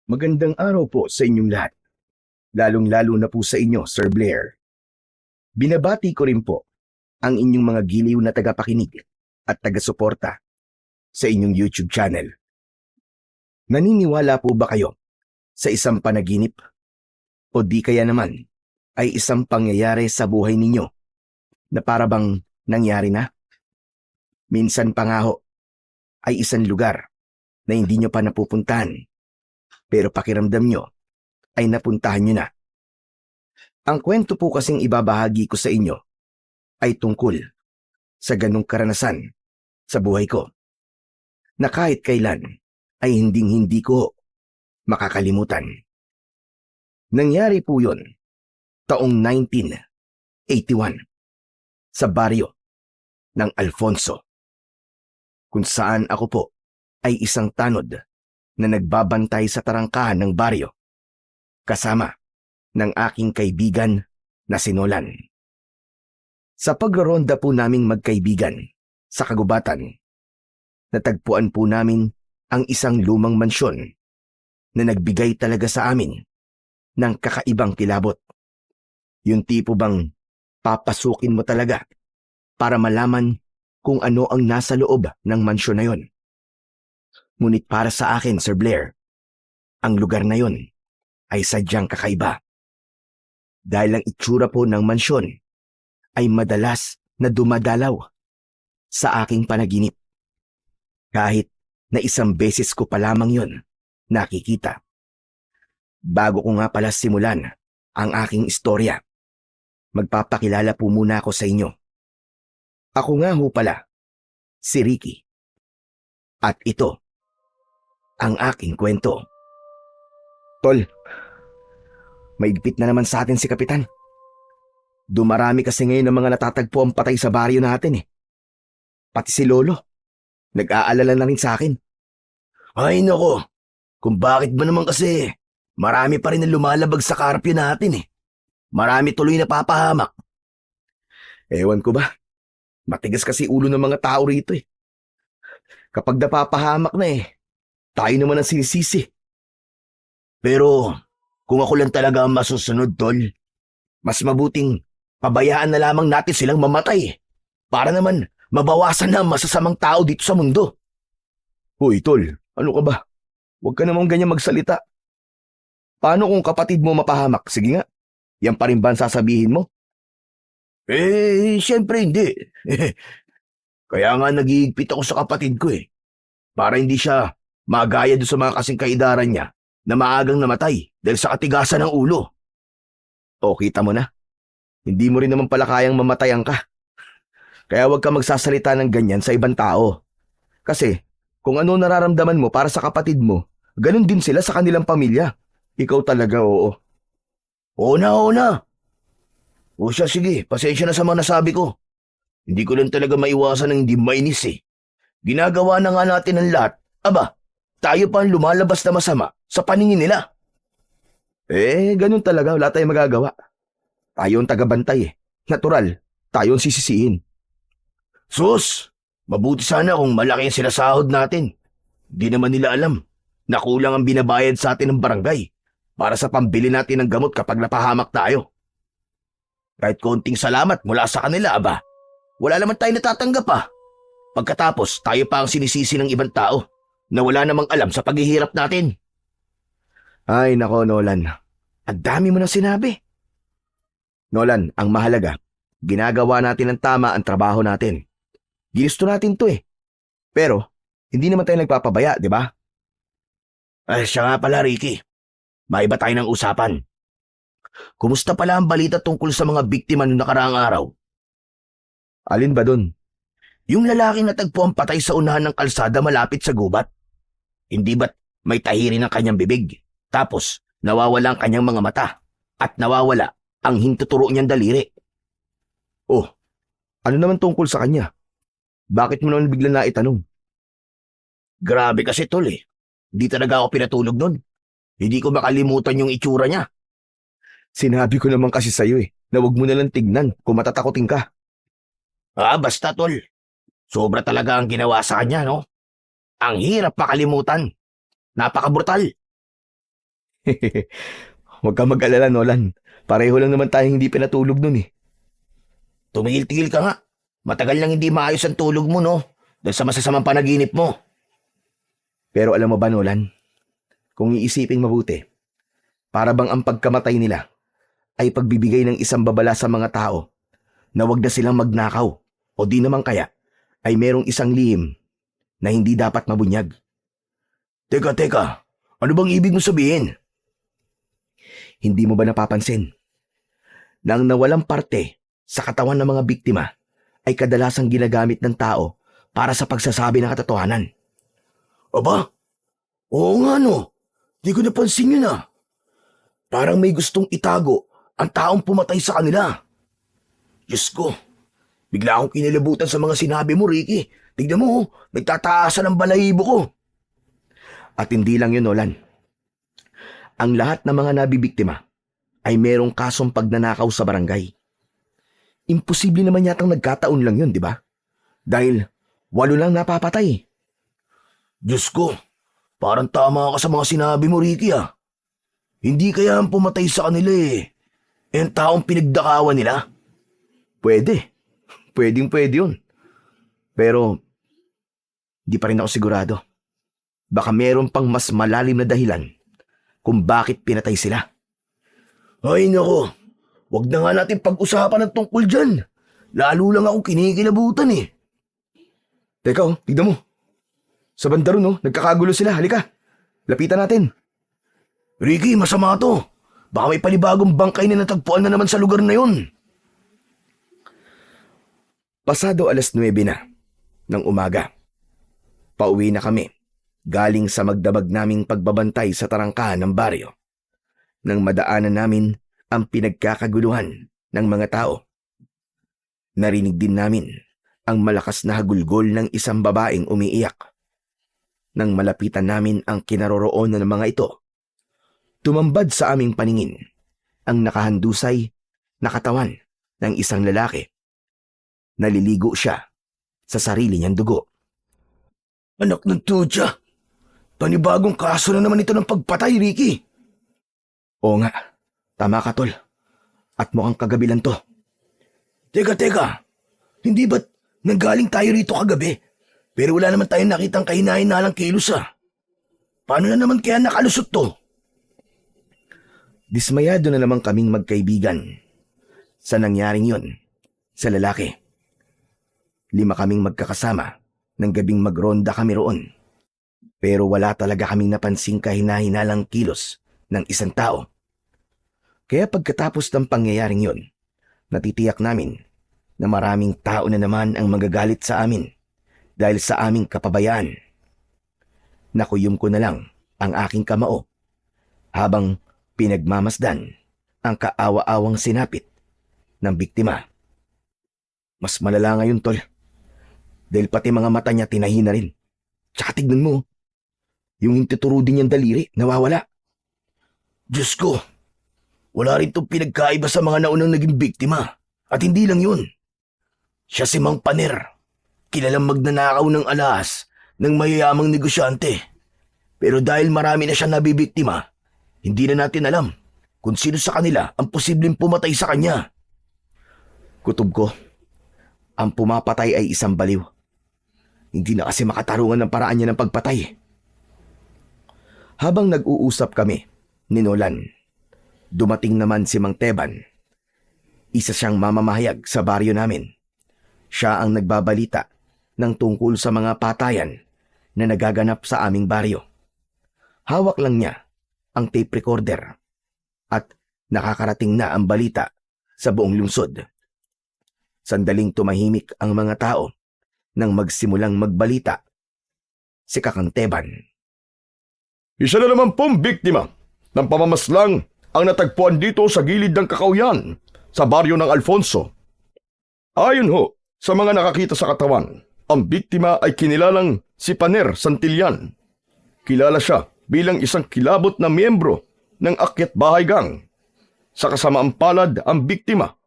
Magandang araw po sa inyong lahat, lalong-lalo na po sa inyo, Sir Blair. Binabati ko rin po ang inyong mga giliw na tagapakinig at taga-suporta sa inyong YouTube channel. Naniniwala po ba kayo sa isang panaginip o di kaya naman ay isang pangyayari sa buhay ninyo na para bang nangyari na? Minsan pa nga ho ay isang lugar na hindi nyo pa napupuntahan pero pakiramdam nyo ay napuntahan nyo na. Ang kwento po kasing ibabahagi ko sa inyo ay tungkol sa ganong karanasan sa buhay ko na kahit kailan ay hinding-hindi ko makakalimutan. Nangyari po yun taong 1981 sa baryo ng Alfonso, kung saan ako po ay isang tanod na nagbabantay sa tarangkahan ng baryo kasama ng aking kaibigan na si Nolan. Sa pagraronda po naming magkaibigan sa kagubatan, natagpuan po namin ang isang lumang mansyon na nagbigay talaga sa amin ng kakaibang kilabot. Yung tipo bang papasukin mo talaga para malaman kung ano ang nasa loob ng mansyon na yon. Ngunit para sa akin, Sir Blair, ang lugar na yon ay sadyang kakaiba. Dahil ang itsura po ng mansyon ay madalas na dumadalaw sa aking panaginip. Kahit na isang beses ko pa lamang yon nakikita. Bago ko nga pala simulan ang aking istorya, magpapakilala po muna ako sa inyo. Ako nga ho pala, si Ricky. At ito ang aking kwento. Tol, maigpit na naman sa atin si Kapitan. Dumarami kasi ngayon ng mga natatagpo ang patay sa baryo natin eh. Pati si Lolo, nag-aalala na rin sa akin. Ay nako, kung bakit ba naman kasi marami pa rin na lumalabag sa karpyo natin eh. Marami tuloy na papahamak. Ewan ko ba, matigas kasi ulo ng mga tao rito eh. Kapag napapahamak na eh, tayo naman ang sinisisi. Pero kung ako lang talaga ang masusunod, Tol, mas mabuting pabayaan na lamang natin silang mamatay para naman mabawasan na ang masasamang tao dito sa mundo. Hoy, Tol, ano ka ba? Huwag ka namang ganyan magsalita. Paano kung kapatid mo mapahamak? Sige nga, yan pa rin ba ang sasabihin mo? Siyempre hindi. Kaya nga nag-iigpit ako sa kapatid ko eh. Para hindi siya magaya doon sa mga kasing kaidaran niya na maagang namatay dahil sa katigasan ng ulo. O, kita mo na. Hindi mo rin naman pala kayang mamatayan ka. Kaya huwag ka magsasalita ng ganyan sa ibang tao. Kasi kung ano nararamdaman mo para sa kapatid mo, ganun din sila sa kanilang pamilya. Ikaw talaga, oo. Oo na, oo na. O siya, sige, pasensya na sa mga nasabi ko. Hindi ko lang talaga maiwasan ng hindi mainis eh. Ginagawa na nga natin ang lahat. Aba, tayo pa ang lumalabas na masama sa paningin nila. Ganun talaga, wala tayong magagawa. Tayo ang tagabantay eh. Natural, tayo ang sisisihin. Sus, mabuti sana kung malaki ang sinasahod natin. Di naman nila alam na kulang ang binabayad sa atin ng barangay para sa pambili natin ng gamot kapag napahamak tayo. Kahit konting salamat mula sa kanila, aba, wala naman tayo natatanggap pa. Pagkatapos, tayo pa ang sinisisi ng ibang tao na wala namang alam sa paghihirap natin. Ay nako, Nolan. Ang dami mo na sinabi. Nolan, ang mahalaga, ginagawa natin ng tama ang trabaho natin. Ginusto natin to eh. Pero, hindi naman tayo nagpapabaya, di ba? Ay, siya nga pala, Ricky. Maiba tayo ng usapan. Kumusta pala ang balita tungkol sa mga biktima noong nakaraang araw? Alin ba dun? Yung lalaking natagpo ang patay sa unahan ng kalsada malapit sa gubat. Hindi ba't may tahirin ang kanyang bibig? Tapos, nawawala ang kanyang mga mata. At nawawala ang hintuturo niyang daliri. Oh, ano naman tungkol sa kanya? Bakit mo naman bigla naitanong? Grabe kasi, Tol eh. Hindi talaga ako pinatulog nun. Hindi ko makalimutan yung itsura niya. Sinabi ko naman kasi sa'yo eh, na huwag mo nalang tignan kung matatakotin ka. Basta, Tol. Sobra talaga ang ginawa sa kanya, no? Ang hirap makalimutan. Napaka-brutal. Huwag kang mag-alala, Nolan. Pareho lang naman tayong hindi pinatulog nun eh. Tumigil-tigil ka nga. Matagal nang hindi maayos ang tulog mo, no? Dahil sa masasamang panaginip mo. Pero alam mo ba, Nolan? Kung iisiping mabuti, para bang ang pagkamatay nila ay pagbibigay ng isang babala sa mga tao na wag na silang magnakaw o di naman kaya ay merong isang lihim na hindi dapat mabunyag. Teka. Ano bang ibig mo sabihin? Hindi mo ba napapansin na ang nawalang parte sa katawan ng mga biktima ay kadalasang ginagamit ng tao para sa pagsasabi ng katotohanan? Aba? Oo nga, no. Di ko napansin yun ah. Parang may gustong itago ang taong pumatay sa kanila. Diyos ko. Bigla akong kinilabutan sa mga sinabi mo, Ricky. Tignan mo, nagtataasan ang balahibo ko. At hindi lang yun, Nolan. Ang lahat ng mga nabibiktima ay merong kasong pagnanakaw sa barangay. Imposible naman yatang nagkataon lang yun, di ba? Dahil 8 lang napapatay. Diyos ko, parang tama ka sa mga sinabi mo, Ricky ah. Hindi kaya ang pumatay sa kanila eh. Ang taong pinagdakawan nila. Pwede. Pwede yun. Pero, di pa rin ako sigurado. Baka meron pang mas malalim na dahilan kung bakit pinatay sila. Ay nako, wag na nga natin pag-usapan ng tungkol dyan. Lalo lang ako kinikilabutan eh. Teka tignan mo. Sa banda ron, nagkakagulo sila. Halika, lapitan natin. Ricky, masama to. Baka may panibagong bangkay na natagpuan na naman sa lugar na yun. Pasado 9:00 na ng umaga. Pauwi na kami galing sa magdamag naming pagbabantay sa tarangkahan ng baryo nang madaanan namin ang pinagkakaguluhan ng mga tao. Narinig din namin ang malakas na hagulgol ng isang babaeng umiiyak. Nang malapitan namin ang kinaroroonan ng mga ito, tumambad sa aming paningin ang nakahandusay na katawan ng isang lalaki. Naliligo siya sa sarili niyang dugo. Anak ng tudya. Panibagong kaso na naman ito ng pagpatay, Ricky. Oo nga, tama ka tol. At mukhang kagabi lang to. Teka. Hindi ba't nanggaling tayo rito kagabi? Pero wala naman tayong nakitang kahinahin-nalang kilos ah. Paano na naman kaya nakalusot to? Dismayado na naman kaming magkaibigan sa nangyaring yun sa lalaki. 5 kaming magkakasama ng gabing magronda kami roon. Pero wala talaga kaming napansing kahina-hinalang kilos ng isang tao. Kaya pagkatapos ng pangyayaring yun, natitiyak namin na maraming tao na naman ang magagalit sa amin dahil sa aming kapabayaan. Nakuyom ko na lang ang aking kamao habang pinagmamasdan ang kaawa-awang sinapit ng biktima. Mas malala ngayon, tol. Dahil pati mga mata niya tinahi na rin. Tsaka tignan mo, yung intuturo din niyang daliri, nawawala. Diyos ko, wala rin itong pinagkaiba sa mga naunang naging biktima. At hindi lang yun. Siya si Mang Paner, kilalang magnanakaw ng alahas ng mayayamang negosyante. Pero dahil marami na siya nabibiktima, hindi na natin alam kung sino sa kanila ang posibleng pumatay sa kanya. Kutob ko, ang pumapatay ay isang baliw. Hindi na kasi makatarungan ng paraan niya ng pagpatay. Habang nag-uusap kami ni Nolan, dumating naman si Mang Teban. Isa siyang mamamahayag sa baryo namin. Siya ang nagbabalita ng tungkol sa mga patayan na nagaganap sa aming baryo. Hawak lang niya ang tape recorder at nakakarating na ang balita sa buong lungsod. Sandaling tumahimik ang mga tao nang magsimulang magbalita si Kakang Teban. Isa na naman pong biktima ng pamamaslang ang natagpuan dito sa gilid ng Kakauyan sa baryo ng Alfonso. Ayon ho sa mga nakakita sa katawan, ang biktima ay kinilalang si Paner Santillan. Kilala siya bilang isang kilabot na miyembro ng Akyat Bahay Gang. Sa kasamaang palad, ang biktima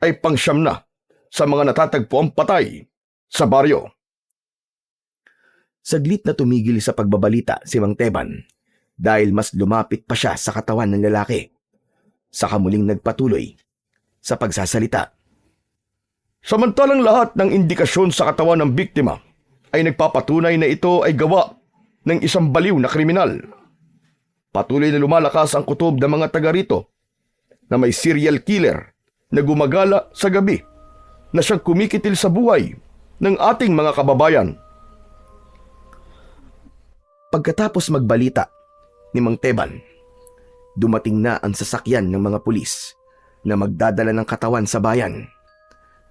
ay pangsyam na sa mga natatagpuang patay sa baryo. Saglit na tumigil sa pagbabalita si Mang Teban dahil mas lumapit pa siya sa katawan ng lalaki. Saka muling nagpatuloy sa pagsasalita. Samantalang lahat ng indikasyon sa katawan ng biktima ay nagpapatunay na ito ay gawa ng isang baliw na kriminal. Patuloy na lumalakas ang kutob ng mga taga rito na may serial killer na gumagala sa gabi na siyang kumikitil sa buhay ng ating mga kababayan. Pagkatapos magbalita ni Mang Teban, dumating na ang sasakyan ng mga pulis na magdadala ng katawan sa bayan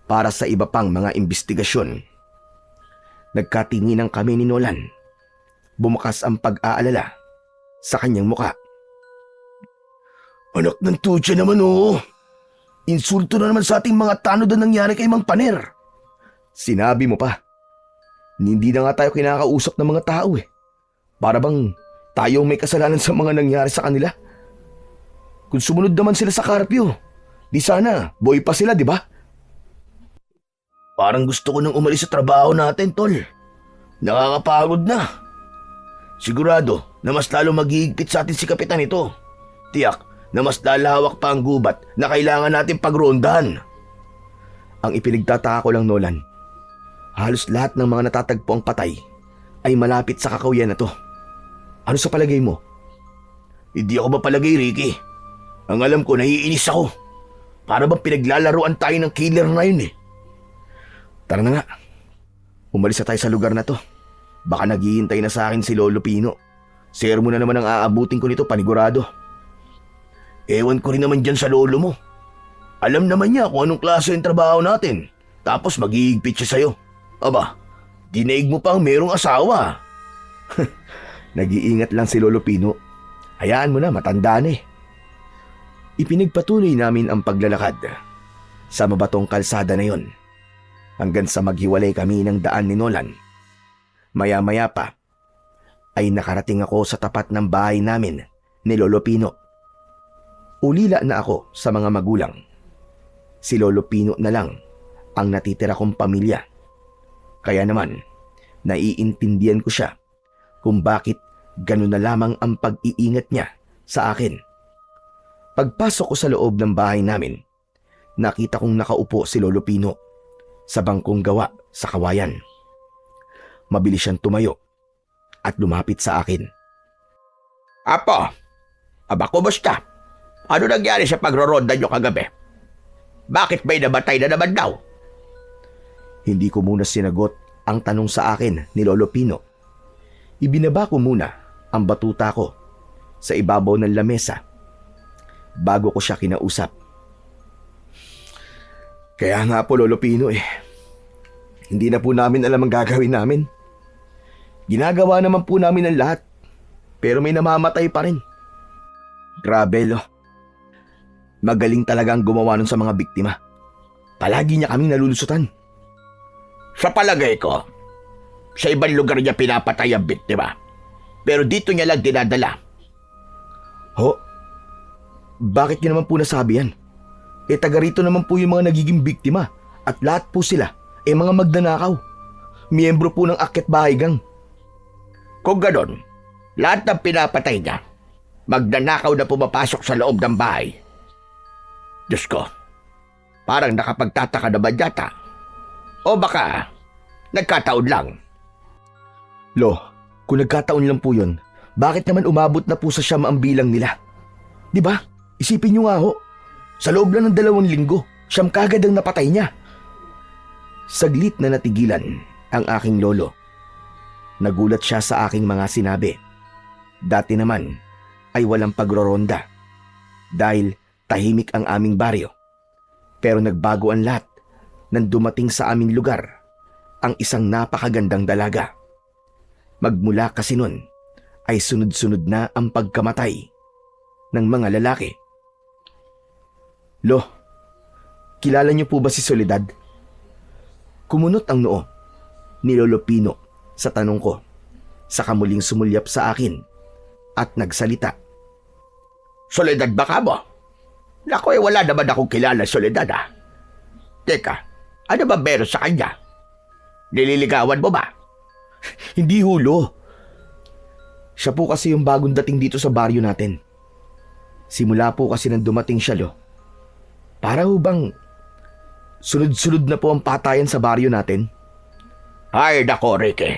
para sa iba pang mga investigasyon. Nagkatinginan kami ni Nolan. Bumukas ang pag-aalala sa kanyang muka. Anak ng tutya naman oh. Insulto na naman sa ating mga tanod na nangyari kay Mang Paner. Sinabi mo pa. Hindi na nga tayo kinakausap ng mga tao eh. Para bang tayong may kasalanan sa mga nangyari sa kanila. Kung sumunod naman sila sa karpyo, di sana boy pa sila, di ba? Parang gusto ko nang umalis sa trabaho natin, tol. Nakakapagod na. Sigurado na mas lalo maghihigpit sa atin si Kapitan ito. Tiyak na mas lalawak pa ang gubat na kailangan natin pagrondahan. Ang ipinagtataka ko lang, Nolan, halos lahat ng mga natatagpo ang patay ay malapit sa kakawyan na to. Ano sa palagay mo? Hindi ako mapalagay, Ricky. Ang alam ko, naiinis ako. Para bang pinaglalaruan tayo ng killer na yun eh. Tara na nga. Umalis na tayo sa lugar na to. Baka naghihintay na sa akin si Lolo Pino. Sermon na naman ang aabutin ko nito, panigurado. Ewan ko rin naman dyan sa lolo mo. Alam naman niya kung anong klase yung trabaho natin. Tapos maghihigpit siya sa'yo. Aba, dinaig mo pang merong asawa. Nag-iingat lang si Lolo Pino. Hayaan mo na, matanda na eh. Ipinagpatuloy namin ang paglalakad sa mabatong kalsada na yon hanggang sa maghiwalay kami ng daan ni Nolan. Maya-maya pa ay nakarating ako sa tapat ng bahay namin ni Lolo Pino. Ulila na ako sa mga magulang. Si Lolo Pino na lang ang natitira kong pamilya. Kaya naman, naiintindihan ko siya kung bakit ganun na lamang ang pag-iingat niya sa akin. Pagpasok ko sa loob ng bahay namin, nakita kong nakaupo si Lolo Pino sa bangkong gawa sa kawayan. Mabilis siyang tumayo at lumapit sa akin. Apo, aba kumusta? Ano nangyari sa pagroronda niyo kagabi? Bakit may namatay na naman daw? Hindi ko muna sinagot ang tanong sa akin ni Lolo Pino. Ibinaba ko muna ang batuta ko sa ibabaw ng lamesa bago ko siya kinausap. Kaya nga po, Lolo Pino hindi na po namin alam ang gagawin namin. Ginagawa naman po namin ang lahat, pero may namamatay pa rin. Grabe, Lo. Magaling talaga ang gumawa nun sa mga biktima. Palagi niya kaming nalulusutan. Sa palagay ko, sa ibang lugar niya pinapatay ang biktima. Pero dito niya lang dinadala. Ho? Bakit niyo naman po nasabi yan? Taga rito naman po yung mga nagiging biktima at lahat po sila mga magnanakaw. Miyembro po ng Akyat Bahay Gang. Kung ganon, lahat ng pinapatay niya, magnanakaw na pumapasok sa loob ng bahay. Diyos ko, parang nakapagtataka naman yata. O baka, nagkataon lang. Lo, kung nagkataon lang po yun, bakit naman umabot na po sa siyam ang bilang nila? Di ba? Isipin niyo nga ho, sa loob lang ng 2 linggo, siyam kagad ang napatay niya. Saglit na natigilan ang aking lolo. Nagulat siya sa aking mga sinabi. Dati naman ay walang pagroronda dahil tahimik ang aming baryo. Pero nagbago ang lahat nang dumating sa aming lugar ang isang napakagandang dalaga. Magmula kasi nun ay sunod-sunod na ang pagkamatay ng mga lalaki. Lo, kilala niyo po ba si Soledad? Kumunot ang noo ni Lolo Pino sa tanong ko, saka muling sumulyap sa akin at nagsalita. Soledad ba ka mo? Naku, wala naman akong kilala Soledad ah. Teka, ano ba meron sa kanya? Nililigawan mo ba? Hindi hulo. Siya po kasi yung bagong dating dito sa baryo natin. Simula po kasi nang dumating siya, Lo. Para ho bang sunod-sunod na po ang patayan sa baryo natin? Ay, nako, Ricky.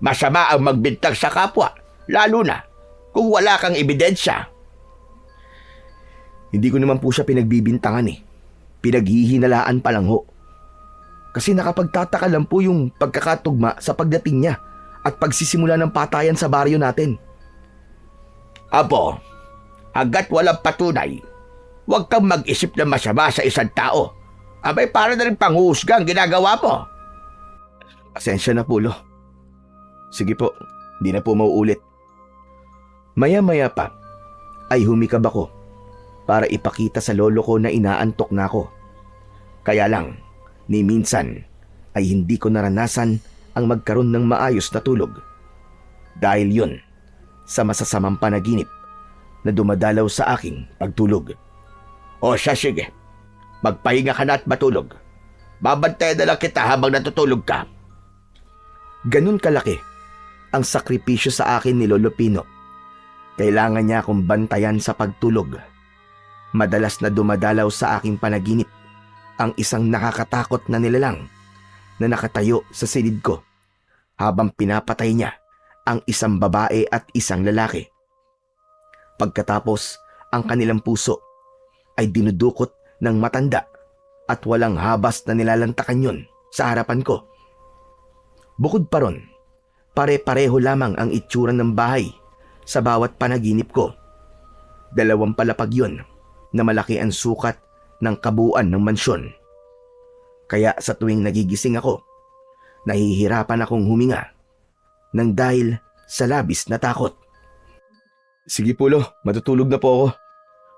Masama ang magbintang sa kapwa, lalo na kung wala kang ebidensya. Hindi ko naman po siya pinagbibintangan eh. Pinaghihinalaan pa lang ho. Kasi nakapagtataka lang po yung pagkakatugma sa pagdating niya at pagsisimula ng patayan sa baryo natin. Apo, hanggat walang patunay, huwag kang mag-isip na masama sa isang tao. Abay, para na rin panghusga ang ginagawa mo. Pasensya na po, Lo. Sige po, di na po mauulit. Maya-maya pa ay humikab ako para ipakita sa lolo ko na inaantok na ako. Kaya lang, ni minsan ay hindi ko naranasan ang magkaroon ng maayos na tulog. Dahil yun sa masasamang panaginip na dumadalaw sa aking pagtulog. O siya, sige. Magpahinga ka na at matulog. Babantayan na lang kita habang natutulog ka. Ganun kalaki ang sakripisyo sa akin ni Lolo Pino. Kailangan niya akong bantayan sa pagtulog. Madalas na dumadalaw sa aking panaginip ang isang nakakatakot na nilalang na nakatayo sa silid ko habang pinapatay niya ang isang babae at isang lalaki. Pagkatapos, ang kanilang puso ay dinudukot ng matanda at walang habas na nilalantakan yun sa harapan ko. Bukod pa ron, pare-pareho lamang ang itsura ng bahay sa bawat panaginip ko. 2 palapag yun na malaki ang sukat ng kabuuan ng mansyon. Kaya sa tuwing nagigising ako, nahihirapan akong huminga nang dahil sa labis na takot. Sige po, Lo, matutulog na po ako.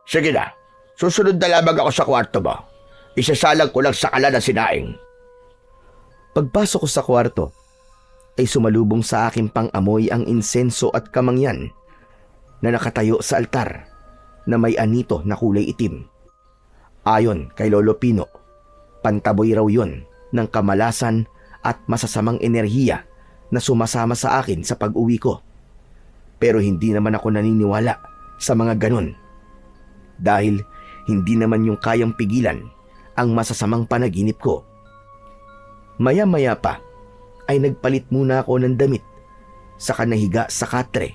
Sige na, susunod na lamang ako sa kwarto mo. Isasalang ko lang sa kala ng sinaing. Pagpasok ko sa kwarto, ay sumalubong sa aking pang-amoy ang insenso at kamangyan na nakatayo sa altar na may anito na kulay itim. Ayon kay Lolo Pino, pantaboy raw yun ng kamalasan at masasamang enerhiya na sumasama sa akin sa pag-uwi ko. Pero hindi naman ako naniniwala sa mga ganun. Dahil hindi naman yung kayang pigilan ang masasamang panaginip ko. Maya-maya pa ay nagpalit muna ako ng damit, saka nahiga sa katre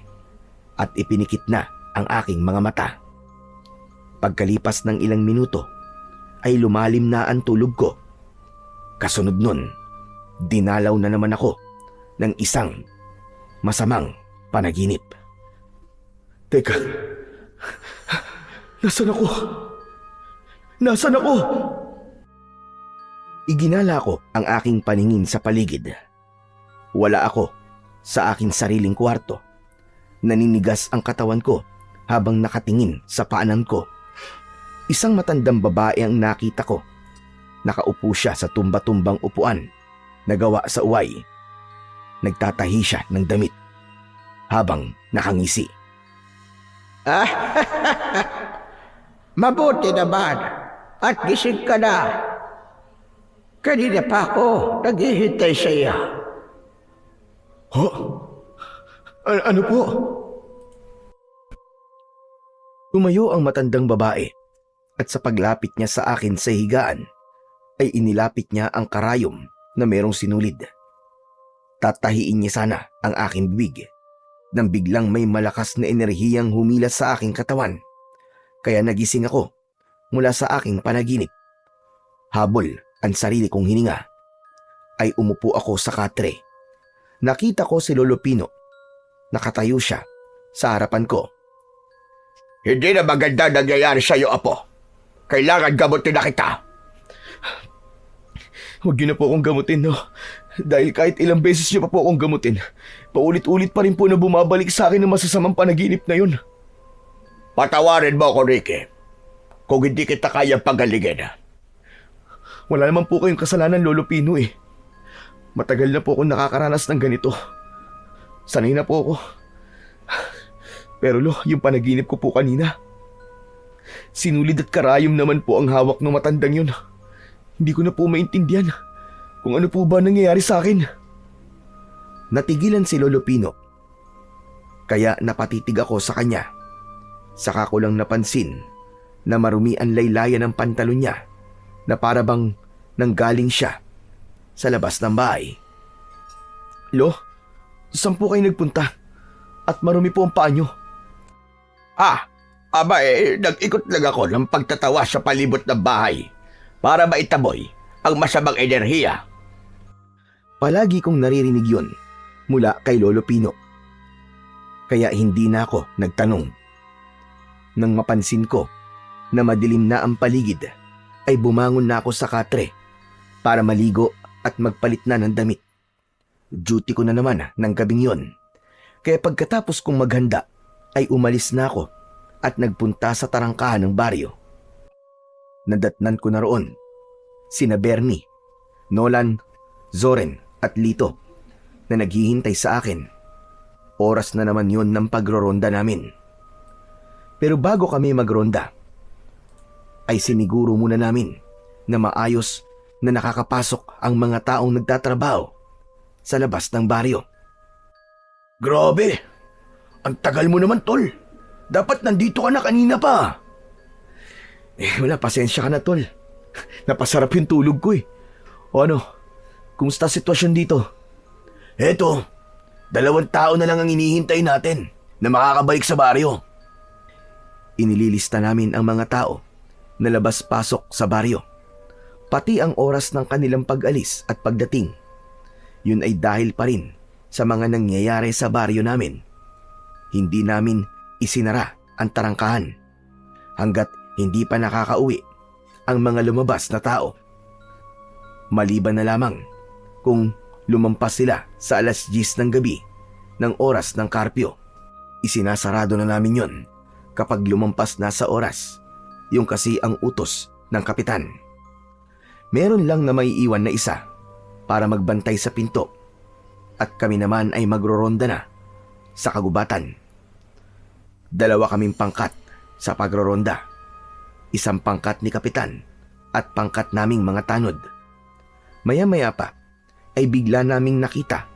at ipinikit na ang aking mga mata. Pagkalipas ng ilang minuto ay lumalim na ang tulog ko. Kasunod nun, dinalaw na naman ako ng isang masamang panaginip. Teka, nasaan ako? Nasaan ako? Iginala ko ang aking paningin sa paligid. Wala ako sa aking sariling kwarto. Naninigas ang katawan ko habang nakatingin sa paanan ko. Isang matandang babae ang nakita ko. Nakaupo siya sa tumba-tumbang upuan na gawa sa uway. Nagtatahi siya ng damit habang nakangisi. Mabuti naman at gising ka na. Kanina pa ako naghihintay sa iya. Ho? Ano po? Tumayo ang matandang babae at sa paglapit niya sa akin sa higaan ay inilapit niya ang karayom na merong sinulid. Tatahiin niya sana ang aking bibig nang biglang may malakas na enerhiyang humila sa aking katawan. Kaya nagising ako mula sa aking panaginip. Habol ang sarili kong hininga ay umupo ako sa katre. Nakita ko si Lolo Pino. Nakatayo siya sa harapan ko. Hindi na maganda nangyayari sa iyo, Apo. Kailangan gamutin na kita. Huwag niyo na po akong gamutin, no? Dahil kahit ilang beses niyo pa po akong gamutin, paulit-ulit pa rin po na bumabalik sa akin ang masasamang panaginip na yun. Patawarin mo ako, Ricky. Kung hindi kita kayang pagalingin. Wala naman po kayong kasalanan, Lolo Pino eh. Matagal na po akong nakakaranas ng ganito. Sanay na po ako. Pero Lo, yung panaginip ko po kanina, sinulid at karayom naman po ang hawak ng matandang yun. Hindi ko na po maintindihan kung ano po ba nangyayari sa akin. Natigilan si Lolo Pino. Kaya napatitig ako sa kanya. Saka ko lang napansin na marumi ang laylayan ng pantalon niya na para bang nanggaling siya sa labas ng bahay. Lo, saan po kayo nagpunta? At marumi po ang paa niyo. Nag-ikot lang ako ng pagtatawa sa palibot ng bahay para maitaboy ang masamang enerhiya. Palagi kong naririnig yun mula kay Lolo Pino. Kaya hindi na ako nagtanong. Nang mapansin ko na madilim na ang paligid, ay bumangon na ako sa katre para maligo at magpalit na ng damit. Duty ko na naman ng gabing yon. Kaya pagkatapos kong maghanda, ay umalis na ako at nagpunta sa tarangkahan ng baryo. Nadatnan ko na roon sina Bernie, Nolan, Zoren at Lito na naghihintay sa akin. Oras na naman yon ng pagroronda namin. Pero bago kami magronda, ay siniguro muna namin na maayos na nakakapasok ang mga taong nagtatrabaho sa labas ng baryo. Grabe! Ang tagal mo naman, tol. Dapat nandito ka na kanina pa. Wala, pasensya ka na, tol. Napasarap yung tulog ko eh. O ano, kumusta sitwasyon dito? Eto, 2 tao na lang ang inihintay natin na makakabalik sa baryo. Inililista namin ang mga tao na labas-pasok sa baryo, pati ang oras ng kanilang pag-alis at pagdating. Yun ay dahil pa rin sa mga nangyayari sa baryo namin. Hindi namin isinara ang tarangkahan hanggat hindi pa nakakauwi ang mga lumabas na tao. Maliban na lamang kung lumampas sila sa 10:00 ng gabi ng oras ng karpyo. Isinasarado na namin yon kapag lumampas na sa oras, yung kasi ang utos ng kapitan. Meron lang na may iwan na isa para magbantay sa pinto at kami naman ay magroronda na sa kagubatan. 2 kaming pangkat sa pagroronda. 1 pangkat ni kapitan at pangkat naming mga tanod. Maya-maya pa ay bigla naming nakita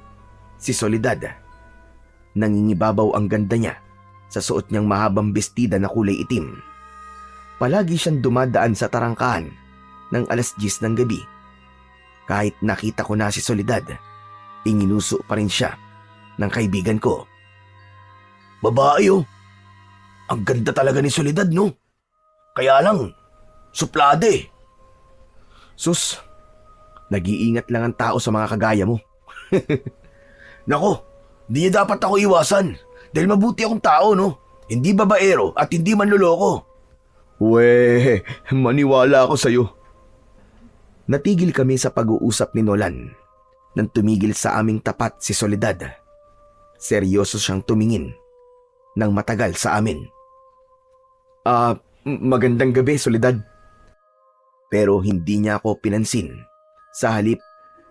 si Soledad. Nangingibabaw ang ganda niya sa suot niyang mahabang bestida na kulay itim. Palagi siyang dumadaan sa tarangkahan ng 10:00 ng gabi. Kahit nakita ko na si Soledad, inginuso pa rin siya ng kaibigan ko. Babae oh. Ang ganda talaga ni Soledad, no? Kaya lang, suplade. Sus, nag-iingat lang ang tao sa mga kagaya mo. Nako, di niya dapat ako iwasan dahil mabuti akong tao, no? Hindi babaero at hindi manloloko. We, maniwala ako sa'yo. Natigil kami sa pag-uusap ni Nolan nang tumigil sa aming tapat si Soledad. Seryoso siyang tumingin ng matagal sa amin. Magandang gabi, Soledad. Pero hindi niya ako pinansin. Sa halip,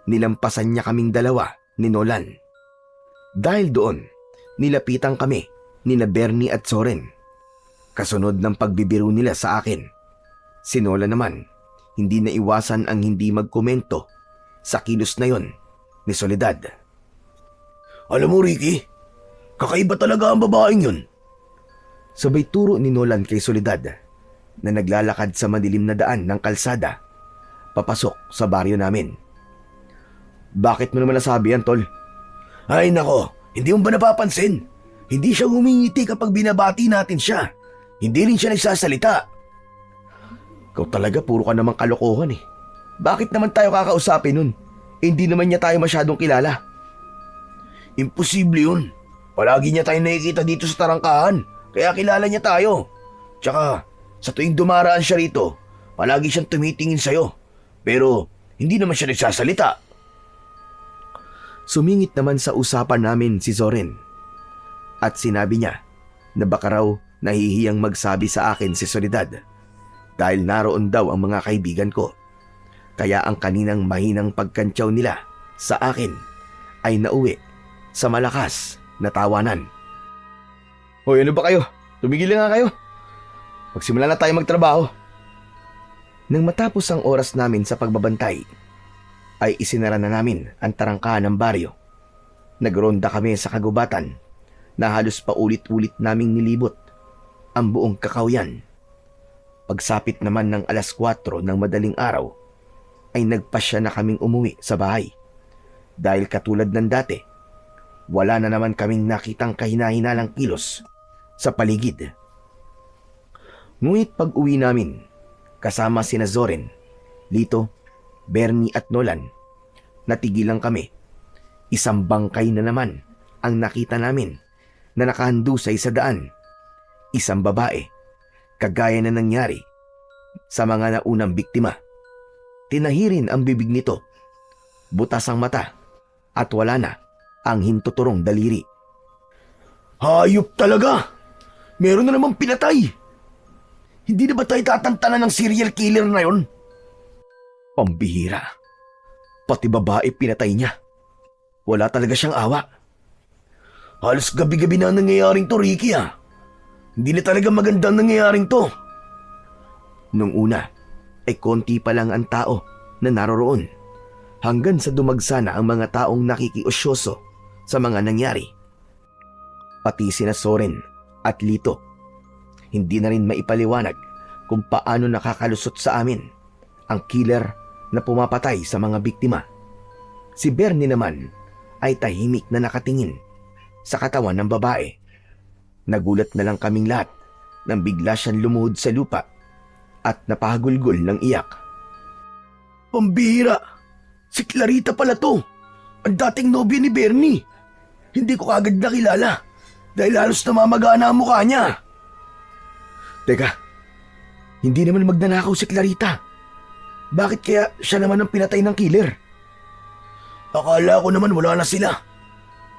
nilampasan niya kaming dalawa ni Nolan. Dahil doon, nilapitan kami ni Bernie at Zoren. Kasunod ng pagbibiro nila sa akin. Si Nolan naman, hindi na iwasan ang hindi magkomento sa kilos na yon ni Soledad. Alam mo, Ricky, kakaiba talaga ang babaeng yun. Sabay turo ni Nolan kay Soledad na naglalakad sa madilim na daan ng kalsada papasok sa baryo namin. Bakit mo naman nasabi yan, tol? Ay nako, hindi mo ba napapansin? Hindi siya humingiti kapag binabati natin siya. Hindi rin siya nagsasalita. Ikaw talaga, puro ka namang kalokohan eh. Bakit naman tayo kakausapin nun? Hindi naman niya tayo masyadong kilala. Imposible yun. Palagi niya tayo nakikita dito sa tarangkahan, kaya kilala niya tayo. Tsaka, sa tuwing dumaraan siya rito, palagi siyang tumitingin sa'yo. Pero, hindi naman siya nagsasalita. Sumingit naman sa usapan namin si Zoren. At sinabi niya na baka raw nahihiyang magsabi sa akin si Soledad dahil naroon daw ang mga kaibigan ko. Kaya ang kaninang mahinang pagkantyaw nila sa akin ay nauwi sa malakas na tawanan. Hoy, ano ba kayo? Tumigil na nga kayo. Magsimula na tayo magtrabaho. Nang matapos ang oras namin sa pagbabantay, ay isinara na namin ang tarangkahan ng baryo. Nagronda kami sa kagubatan na halos paulit-ulit naming nilibot ang buong Kakauyan. Pagsapit naman ng alas 4 ng madaling araw, ay nagpasya na kaming umuwi sa bahay. Dahil katulad ng dati, wala na naman kaming nakitang kahina-hinalang kilos sa paligid. Ngunit pag uwi namin, kasama sina Zoren, Lito, Bernie at Nolan, natigilan kami. Isang bangkay na naman ang nakita namin na nakahandusay sa daan. Isang babae, kagaya na nangyari sa mga naunang biktima. Tinahirin ang bibig nito, butas ang mata, at wala na ang hintuturong daliri. Hayop talaga! Meron na namang pinatay! Hindi na ba tayo tatantanan ng serial killer na yon? Pambihira. Pati babae pinatay niya. Wala talaga siyang awa. Halos gabi-gabi na nangyayaring to, Ricky ah. Hindi na talaga magandang nangyayaring to. Nung una, ay konti pa lang ang tao na naroroon, hanggang sa dumagsa na ang mga taong nakikiusyoso sa mga nangyari. Pati sina Soren at Lito, hindi na rin maipaliwanag kung paano nakakalusot sa amin ang killer na pumapatay sa mga biktima. Si Bernie naman ay tahimik na nakatingin sa katawan ng babae. Nagulat na lang kaming lahat nang bigla siyang lumuhod sa lupa at napahagulgol ng iyak. Pambihira! Si Clarita pala to! Ang dating nobya ni Bernie! Hindi ko kagad nakilala dahil halos namamagana ang mukha niya. Teka, hindi naman magnanakaw si Clarita. Bakit kaya siya naman ang pinatay ng killer? Akala ko naman wala na sila.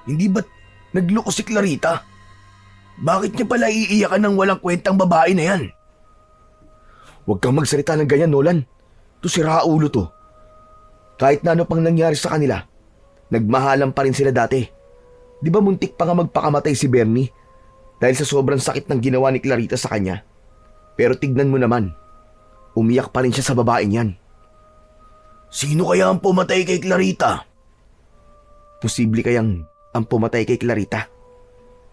Hindi ba't nagloko si Clarita? Bakit niya pala iiyakan ng walang kwentang babae na yan? Huwag kang magsalita ng ganyan, Nolan. To si Raulo to. Kahit na ano pang nangyari sa kanila, nagmahalan pa rin sila dati. Di ba muntik pa nga magpakamatay si Bernie dahil sa sobrang sakit ng ginawa ni Clarita sa kanya? Pero tignan mo naman, umiyak pa rin siya sa babaeng yan. Sino kaya ang pumatay kay Clarita? Posible kayang ang pumatay kay Clarita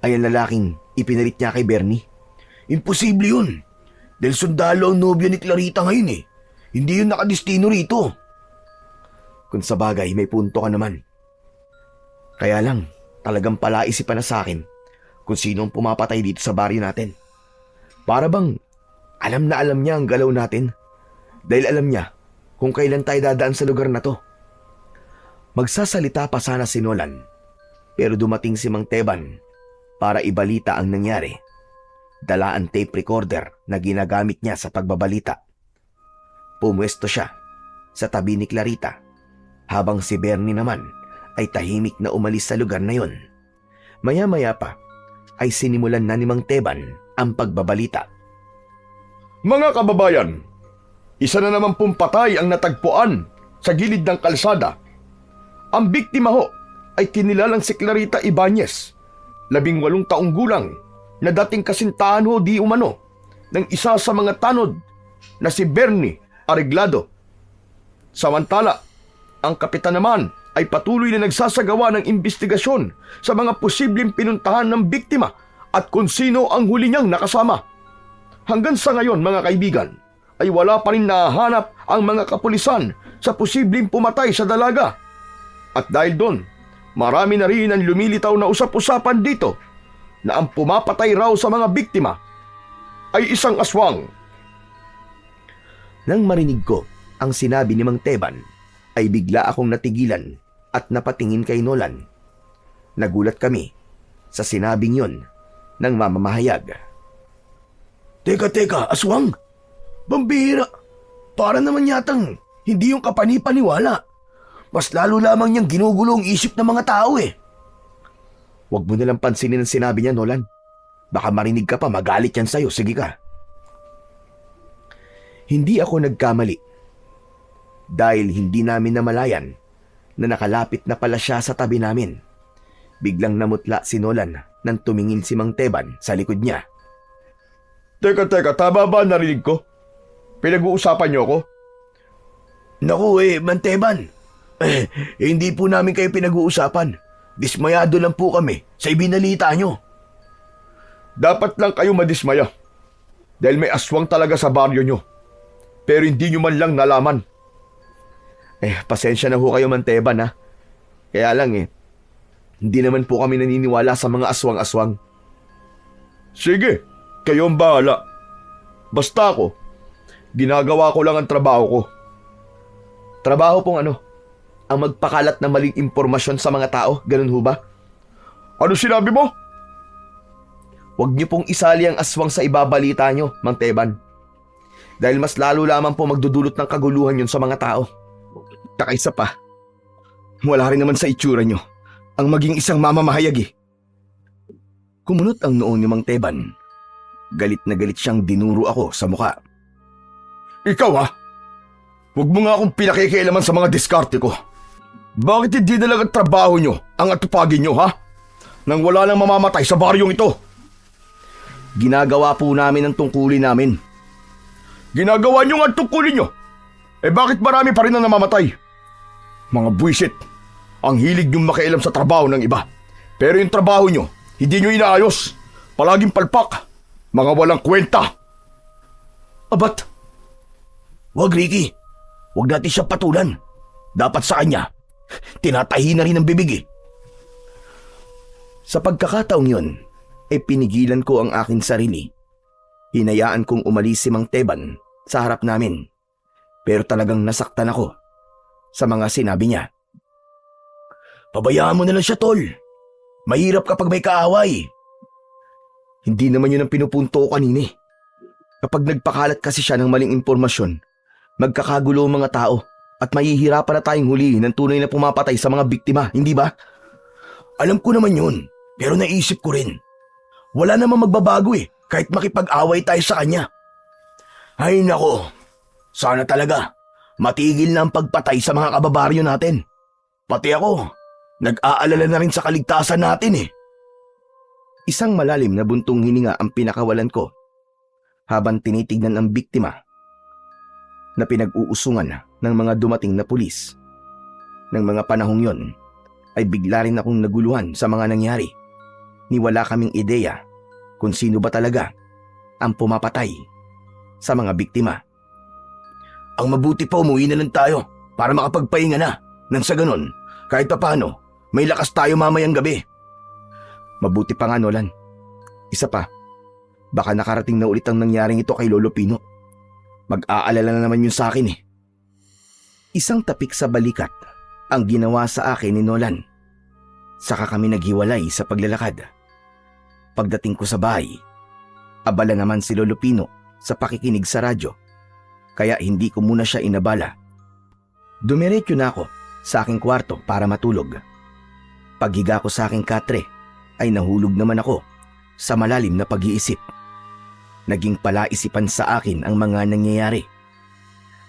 ay ang lalaking ipinalit niya kay Bernie? Imposible yun. Dahil sundalo ang nobyo ni Clarita ngayon eh. Hindi yun nakadestino rito. Kung sa bagay, may punto ka naman. Kaya lang, talagang palaisipan na sa akin kung sino ang pumapatay dito sa baryo natin. Para bang alam na alam niya ang galaw natin dahil alam niya kung kailan tayo dadaan sa lugar na to. Magsasalita pa sana si Nolan, pero dumating si Mang Teban para ibalita ang nangyari. Dala ang tape recorder na ginagamit niya sa pagbabalita. Pumwesto siya sa tabi ni Clarita habang si Bernie naman ay tahimik na umalis sa lugar na yon. Maya-maya pa ay sinimulan na ni Mang Teban ang pagbabalita. Mga kababayan, isa na naman pong patay ang natagpuan sa gilid ng kalsada. Ang biktima ho ay kinilalang si Clarita Ibanez, 18 taong gulang, na dating kasintahan ho di umano ng isa sa mga tanod na si Bernie Areglado. Samantala, ang kapitan naman ay patuloy na nagsasagawa ng investigasyon sa mga posibleng pinuntahan ng biktima at kung sino ang huli niyang nakasama. Hanggang sa ngayon mga kaibigan, ay wala pa rin nahahanap ang mga kapulisan sa posibleng pumatay sa dalaga. At dahil doon, marami na rin ang lumilitaw na usap-usapan dito na ang pumapatay raw sa mga biktima ay isang aswang. Nang marinig ko ang sinabi ni Mang Teban, ay bigla akong natigilan at napatingin kay Nolan. Nagulat kami sa sinabing yon ng mamamahayag. Teka, aswang? Bambira! Para naman yatang hindi yung kapanipaniwala. Mas lalo lamang niyang ginugulo ang isip ng mga tao eh. Huwag mo nalang pansinin ang sinabi niya, Nolan. Baka marinig ka pa, magalit yan sa'yo. Sige ka. Hindi ako nagkamali. Dahil hindi namin namalayan na nakalapit na pala siya sa tabi namin. Biglang namutla si Nolan nang tumingin si Mang Teban sa likod niya. Teka, tama ba narinig ko? Pinag-uusapan niyo ako? Naku Manteban. Hindi po namin kayo pinag-uusapan. Dismayado lang po kami sa ibinalita nyo. Dapat lang kayo madismaya. Dahil may aswang talaga sa baryo nyo. Pero hindi nyo man lang nalaman. Pasensya na ho kayo, Manteban, ha? Kaya lang hindi naman po kami naniniwala sa mga aswang-aswang. Sige, kayo ang bahala. Basta ako, ginagawa ko lang ang trabaho ko. Trabaho pong ang magpakalat ng maling impormasyon sa mga tao, ganun ho ba? Ano sinabi mo? Huwag niyo pong isali ang aswang sa ibabalita niyo, Mang Teban. Dahil mas lalo lamang po magdudulot ng kaguluhan yun sa mga tao. Kakaisa pa, wala rin naman sa itsura niyo ang maging isang mamamahayag. Kumunot ang noon ni Mang Teban. Galit na galit siyang dinuro ako sa muka. Ikaw ha? Huwag mo nga akong pinakikialaman sa mga diskarte ko. Bakit hindi na lang ang trabaho nyo ang atupagin nyo ha? Nang wala nang mamamatay sa baryong ito. Ginagawa po namin ang tungkulin namin. Ginagawa nyo nga ang tungkulin nyo. Bakit marami pa rin ang namamatay? Mga buwisit. Ang hilig nyong makialam sa trabaho ng iba. Pero yung trabaho nyo, hindi nyo inaayos. Palaging palpak. Mga walang kwenta. Abat! Wag, Ricky. Wag natin siya patulan. Dapat sa kanya, tinatahi na rin ang bibig. Sa pagkakataong yun, pinigilan ko ang aking sarili. Hinayaan kong umalis si Mang Teban sa harap namin. Pero talagang nasaktan ako sa mga sinabi niya. Pabayaan mo na lang siya, tol. Mahirap kapag may kaaway. Hindi naman yun ang pinupunto ko kanina. Kapag nagpakalat kasi siya ng maling impormasyon, magkakagulo ang mga tao at mahihirapan na tayong hulihin ng tunay na pumapatay sa mga biktima, hindi ba? Alam ko naman yun, pero naisip ko rin. Wala namang magbabago kahit makipag-away tayo sa kanya. Ay nako, sana talaga matigil na ang pagpatay sa mga kababaryo natin. Pati ako, nag-aalala na rin sa kaligtasan natin. Isang malalim na buntong hininga ang pinakawalan ko habang tinitignan ang biktima na pinag-uusungan ng mga dumating na pulis. Nang mga panahong yon ay bigla rin akong naguluhan sa mga nangyari. Ni wala kaming ideya kung sino ba talaga ang pumapatay sa mga biktima. Ang mabuti pa umuwi na lang tayo para makapagpahinga na. Nang sa ganon, kahit pa paano, may lakas tayo mamayang gabi. Mabuti pa nga, Nolan. Isa pa, baka nakarating na ulit ang nangyaring ito kay Lolo Pino. Mag-aalala na naman yun sa akin. Isang tapik sa balikat ang ginawa sa akin ni Nolan. Saka kami naghiwalay sa paglalakad. Pagdating ko sa bahay, abala naman si Lolo Pino sa pakikinig sa radyo. Kaya hindi ko muna siya inabala. Dumiretso na ako sa aking kwarto para matulog. Paghiga ko sa aking katre, ay nahulog naman ako sa malalim na pag-iisip. Naging palaisipan sa akin ang mga nangyayari.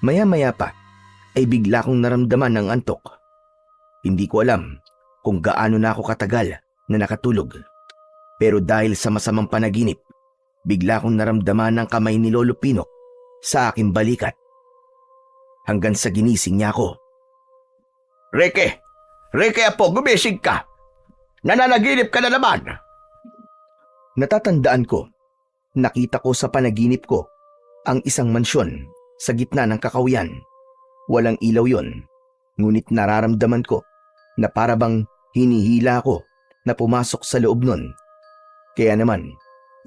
Maya-maya pa ay bigla kong naramdaman ng antok. Hindi ko alam kung gaano na ako katagal na nakatulog. Pero dahil sa masamang panaginip, bigla kong naramdaman ng kamay ni Lolo Pino sa aking balikat. Hanggang sa ginising niya ako. Ricky! Ricky apo, gumising ka! Nananaginip ka na naman! Natatandaan ko, nakita ko sa panaginip ko ang isang mansyon sa gitna ng kakahuyan. Walang ilaw yon, ngunit nararamdaman ko na parabang hinihila ako na pumasok sa loob nun. Kaya naman,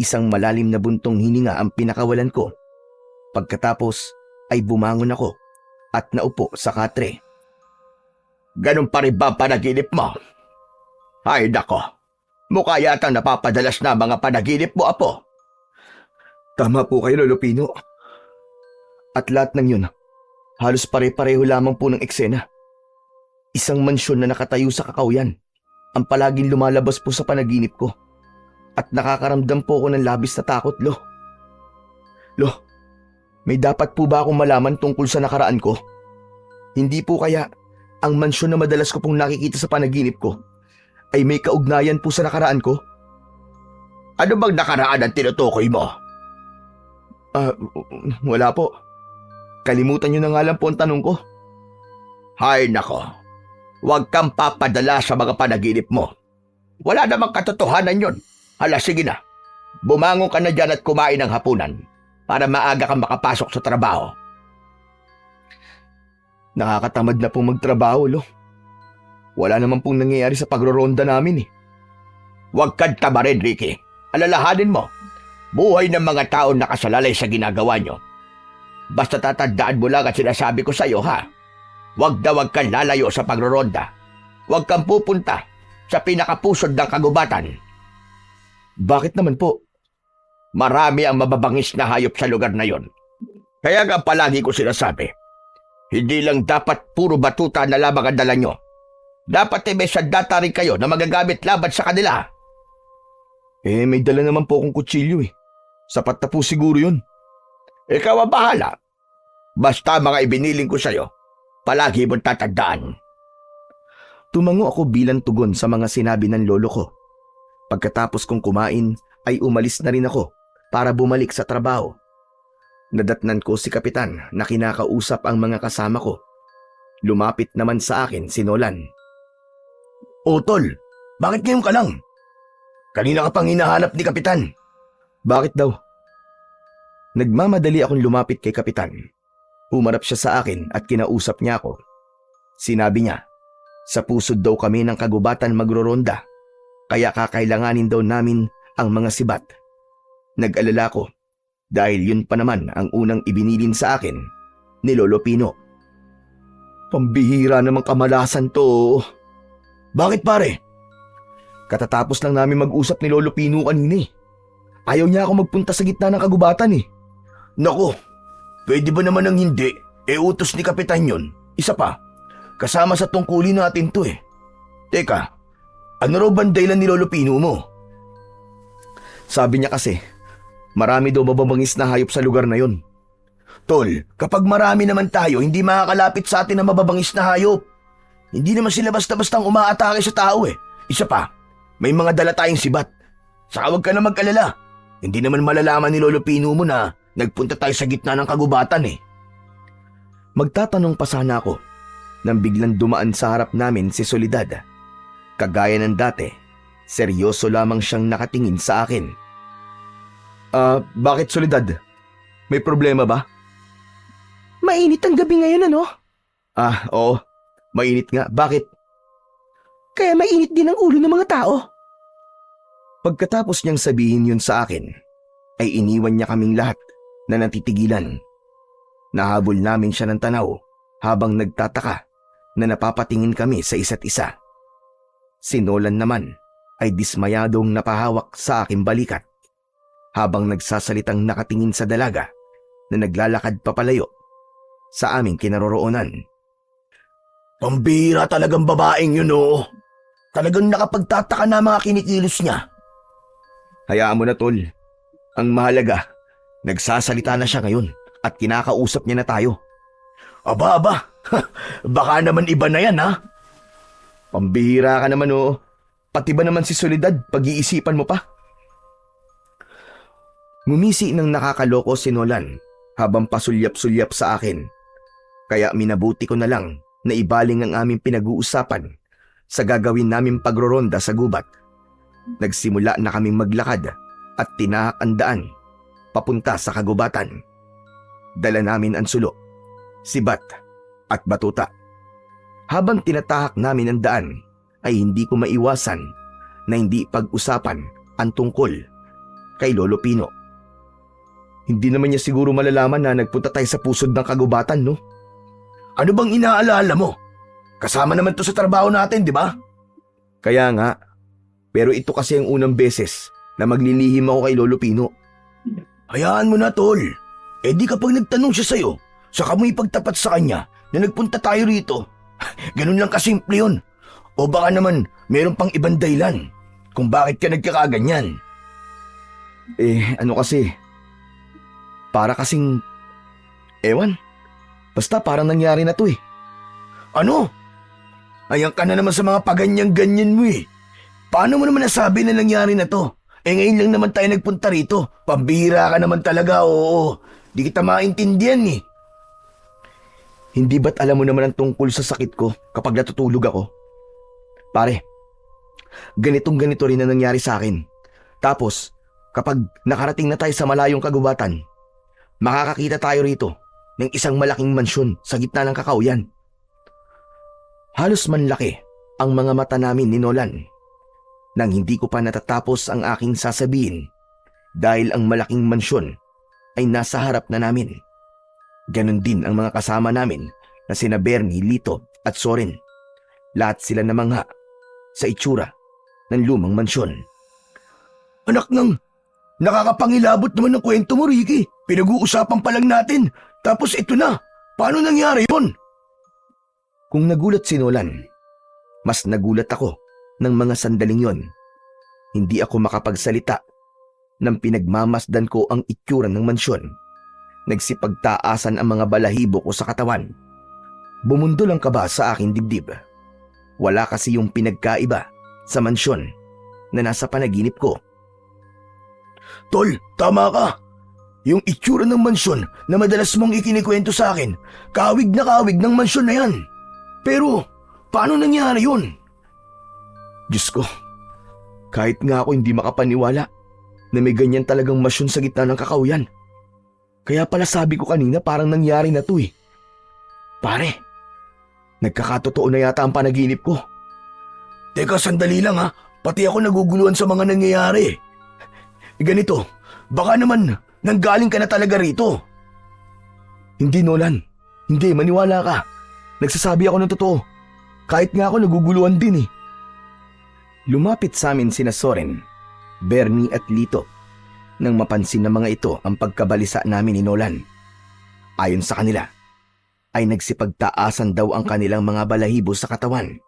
isang malalim na buntong hininga ang pinakawalan ko. Pagkatapos ay bumangon ako at naupo sa katre. Ganun pa rin ba panaginip mo? Ay nako, mukha yata napapadalas na mga panaginip mo, apo. Tama po kayo, Lolo Pino. At lahat ng yun, halos pare-pareho lamang po ng eksena. Isang mansyon na nakatayo sa kakahuyan ang palaging lumalabas po sa panaginip ko. At nakakaramdam po ako ng labis na takot, Lo. Lo, may dapat po ba akong malaman tungkol sa nakaraan ko? Hindi po kaya ang mansyon na madalas ko pong nakikita sa panaginip ko ay may kaugnayan po sa nakaraan ko? Ano bang nakaraan ang tinutukoy mo? Wala po. Kalimutan niyo na nga lang po ang tanong ko. Hay nako, huwag kang papadala sa mga panaginip mo. Wala namang katotohanan yon. Hala, sige na. bumangon ka na dyan at kumain ng hapunan para maaga kang makapasok sa trabaho. Nakakatamad na pong magtrabaho, lo. Wala naman pong nangyayari sa pagroronda namin eh. Huwag kang tabarin, Ricky. Alalahanin mo, buhay ng mga tao nakasalalay sa ginagawa nyo. Basta tatandaan mo lang at sinasabi ko sa'yo, ha? Huwag kang lalayo sa pagroronda. Huwag kang pupunta sa pinakapusod ng kagubatan. Bakit naman po? Marami ang mababangis na hayop sa lugar na yon. Kaya nga palagi ko sinasabi, hindi lang dapat puro batuta na lamang ang dala nyo. Dapat may sandata rin kayo na magagamit laban sa kanila. May dala naman po akong kutsilyo eh. Sapat na po siguro yun. Ikaw ang bahala. Basta mga ibiniling ko sa'yo, palagi mong tatandaan. Tumango ako bilang tugon sa mga sinabi ng lolo ko. Pagkatapos kong kumain ay umalis na rin ako para bumalik sa trabaho. Nadatnan ko si Kapitan na kinakausap ang mga kasama ko. Lumapit naman sa akin si Nolan. O tol, bakit ngayon ka lang? Kanina ka pang hinahanap ni Kapitan. Bakit daw? Nagmamadali akong lumapit kay Kapitan. Umarap siya sa akin at kinausap niya ako. Sinabi niya, sa pusod daw kami ng kagubatan magroronda, kaya kakailanganin daw namin ang mga sibat. Nag-alala ko dahil yun pa naman ang unang ibinilin sa akin ni Lolo Pino. Pambihira namang kamalasan to. Bakit pare? Katatapos lang namin mag-usap ni Lolo Pino kanina eh. Ayaw niya ako magpunta sa gitna ng kagubatan eh. Naku, pwede ba naman ang hindi? Utos ni Kapitan yun. Isa pa, kasama sa tungkulin natin to eh. Teka, ano raw bang dahilan ni Lolo Pino mo? Sabi niya kasi, marami daw mababangis na hayop sa lugar na yon. Tol, kapag marami naman tayo, hindi makakalapit sa atin ang mababangis na hayop. Hindi naman sila basta-bastang umaatake sa tao eh. Isa pa, may mga dala tayong sibat. Saka huwag ka na mag-alala. Hindi naman malalaman ni Lolo Pino mo na nagpunta tayo sa gitna ng kagubatan eh. Magtatanong pa sana ako nang biglang dumaan sa harap namin si Soledad. Kagaya ng dati, seryoso lamang siyang nakatingin sa akin. Bakit Soledad? May problema ba? Mainit ang gabi ngayon, ano? Oo. Mainit nga. Bakit? Kaya mainit din ang ulo ng mga tao. Pagkatapos niyang sabihin yun sa akin, ay iniwan niya kaming lahat na natitigilan. Nahabol namin siya ng tanaw habang nagtataka na napapatingin kami sa isa't isa. Si Nolan naman ay dismayadong napahawak sa aking balikat habang nagsasalitang nakatingin sa dalaga na naglalakad papalayo sa aming kinaroroonan. Pambira talagang babaeng yun oh. Talagang nakapagtataka na mga kinikilos niya. Hayaan mo na tol. Ang mahalaga, nagsasalita na siya ngayon at kinakausap niya na tayo. Aba, baka naman iba na yan ha. Pambihira ka naman oh. Pati ba naman si Soledad, pag-iisipan mo pa? Ngumisi ng nakakaloko si Nolan habang pasulyap-sulyap sa akin. Kaya minabuti ko na lang na ibaling ang aming pinag-uusapan sa gagawin naming pagroronda sa gubat. Nagsimula na kaming maglakad at tinahak ang daan papunta sa kagubatan. Dala namin ang sulo, sibat at batuta. Habang tinatahak namin ang daan ay hindi ko maiwasan na hindi pag-usapan ang tungkol kay Lolo Pino. Hindi naman niya siguro malalaman na nagpunta tayo sa pusod ng kagubatan, no? Ano bang inaalala mo? Kasama naman to sa trabaho natin, di ba? Kaya nga, pero ito kasi ang unang beses na maglilihim ako kay Lolo Pino. Hayaan mo na, tol. Di kapag nagtanong siya sa'yo, saka mo ipagtapat sa kanya na nagpunta tayo rito. Ganun lang kasimple yun. O baka naman meron pang ibang dahilan kung bakit ka nagkakaganyan. Ano kasi, para kasing, basta parang nangyari na to eh. Ano? Ayan ka na naman sa mga paganyang-ganyan mo eh. Paano mo naman nasabi na nangyari na to? Ngayon lang naman tayo nagpunta rito. Pambihira ka naman talaga, oo. Di kita maintindihan eh. Hindi ba't alam mo naman ang tungkol sa sakit ko kapag natutulog ako? Pare, ganitong-ganito rin na nangyari sa akin. Tapos, Kapag nakarating na tayo sa malayong kagubatan, makakakita tayo rito ng isang malaking mansyon sa gitna ng kakauyan. Halos manlaki ang mga mata namin ni Nolan nang hindi ko pa natatapos ang aking sasabihin dahil ang malaking mansyon ay nasa harap na namin. Ganon din ang mga kasama namin na sina Bernie, Lito at Soren. Lahat sila namangha sa itsura ng lumang mansyon. Anak ng, nakakapangilabot naman ng kwento mo, Ricky. Pinag-uusapan pa lang natin, tapos ito na. Paano nangyari yun? Kung nagulat si Nolan, mas nagulat ako ng mga sandaling yon. Hindi ako makapagsalita nang pinagmamasdan ko ang itsura ng mansyon. Nagsipagtaasan ang mga balahibo ko sa katawan. Bumundol ang kaba sa aking dibdib. Wala kasi yung pinagkaiba sa mansyon na nasa panaginip ko. Tol, tama ka. Yung itsura ng mansyon na madalas mong ikinikwento sa akin, kawig na kawig ng mansyon na yan. Pero, paano nangyari yun? Diyos ko, kahit nga ako hindi makapaniwala na may ganyan talagang mansyon sa gitna ng kakauyan. Kaya pala sabi ko kanina parang nangyari na to eh. Pare, nagkakatotoo na yata ang panaginip ko. Teka, sandali lang ha. Pati ako naguguluhan sa mga nangyayari. Ganito, baka naman nanggaling ka na talaga rito. Hindi, Nolan. Hindi, maniwala ka. Nagsasabi ako ng totoo. Kahit nga ako naguguluhan din eh. Lumapit sa amin sina Soren, Bernie at Lito nang mapansin ng mga ito ang pagkabalisa namin ni Nolan. Ayon sa kanila, ay nagsipagtaasan daw ang kanilang mga balahibo sa katawan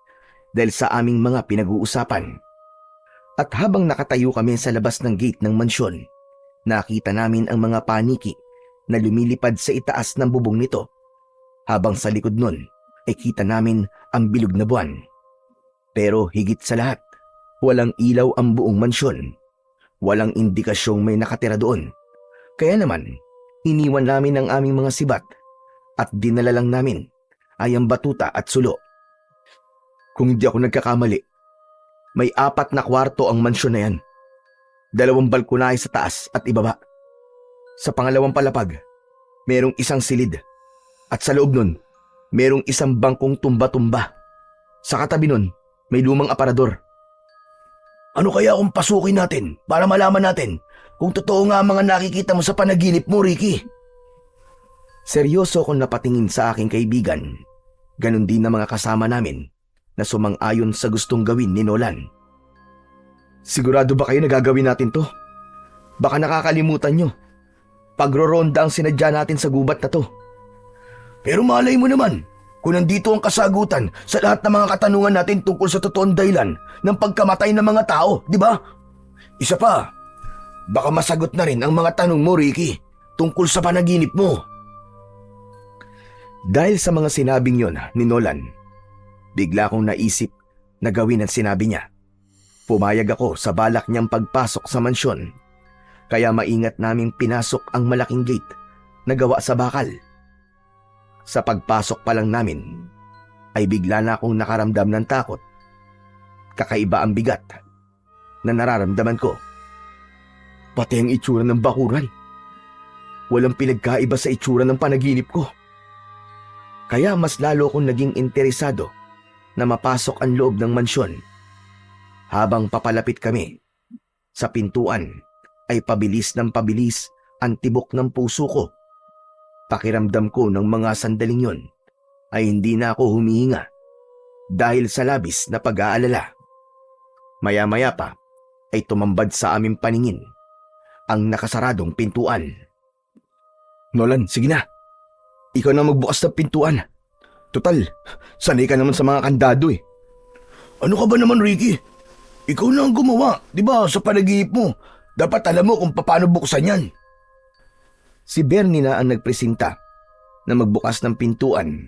dahil sa aming mga pinag-uusapan. At habang nakatayo kami sa labas ng gate ng mansyon, nakita namin ang mga paniki na lumilipad sa itaas ng bubong nito. Habang sa likod nun ay kita namin ang bilog na buwan. Pero higit sa lahat, walang ilaw ang buong mansyon. Walang indikasyong may nakatira doon. Kaya naman, iniwan namin ang aming mga sibat at dinala lang namin ay ang batuta at sulo. Kung hindi ako nagkakamali, may 4 na kwarto ang mansyon na yan. 2 balkonahe sa taas at ibaba. Sa pangalawang palapag, merong isang silid. At sa loob nun, merong isang bangkong tumba-tumba. Sa katabi nun, may lumang aparador. Ano kaya kung pasukin natin para malaman natin kung totoo nga ang mga nakikita mo sa panaginip mo, Ricky? Seryoso akong napatingin sa aking kaibigan. Ganon din ang mga kasama namin na sumang-ayon sa gustong gawin ni Nolan. Sigurado ba kayo na gagawin natin to? Baka nakakalimutan nyo. Pagroronda ang sinadya natin sa gubat na to. Pero malay mo naman, kung nandito ang kasagutan sa lahat ng mga katanungan natin tungkol sa totoong dahilan ng pagkamatay ng mga tao, di ba? Isa pa, baka masagot na rin ang mga tanong mo, Ricky, tungkol sa panaginip mo. Dahil sa mga sinabing yon ni Nolan, bigla kong naisip na gawin ang sinabi niya. Pumayag ako sa balak niyang pagpasok sa mansyon, kaya maingat naming pinasok ang malaking gate na gawa sa bakal. Sa pagpasok pa lang namin, ay bigla na akong nakaramdam ng takot. Kakaiba ang bigat na nararamdaman ko. Pati ang itsura ng bakuran. Walang pinagkaiba sa itsura ng panaginip ko. Kaya mas lalo akong naging interesado na mapasok ang loob ng mansyon. Habang papalapit kami, sa pintuan ay pabilis ng pabilis ang tibok ng puso ko. Pakiramdam ko ng mga sandaling yon ay hindi na ako humihinga dahil sa labis na pag-aalala. Maya-maya pa ay tumambad sa aming paningin ang nakasaradong pintuan. Nolan, sige na. Ikaw na magbukas ng pintuan. Total, sanay ka naman sa mga kandado eh. Ano ka ba naman, Ricky? Ikaw na ang gumawa, di ba, sa panaginip mo. Dapat alam mo kung paano buksan yan. Si Bernie na ang nagpresenta na magbukas ng pintuan.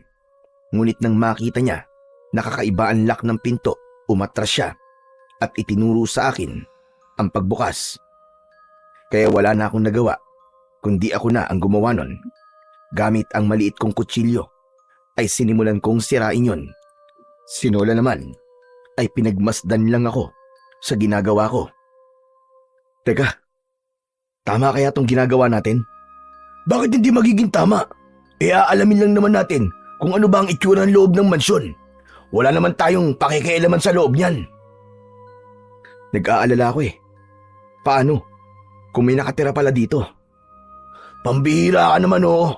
Ngunit nang makita niya, nakakaiba ang lock ng pinto, umatras siya at itinuro sa akin ang pagbukas. Kaya wala na akong nagawa, kundi ako na ang gumawa nun. Gamit ang maliit kong kutsilyo, ay sinimulan kong sirain yon. Si Nolan naman, ay pinagmasdan lang ako sa ginagawa ko. Teka, Tama kaya tong ginagawa natin? Bakit hindi magiging tama? Aalamin lang naman natin kung ano ba ang itsura ng loob ng mansyon. Wala naman tayong pakikialaman sa loob niyan. Nag-aalala ako eh. Paano? Kung may nakatira pala dito. Pambihira ka naman oo.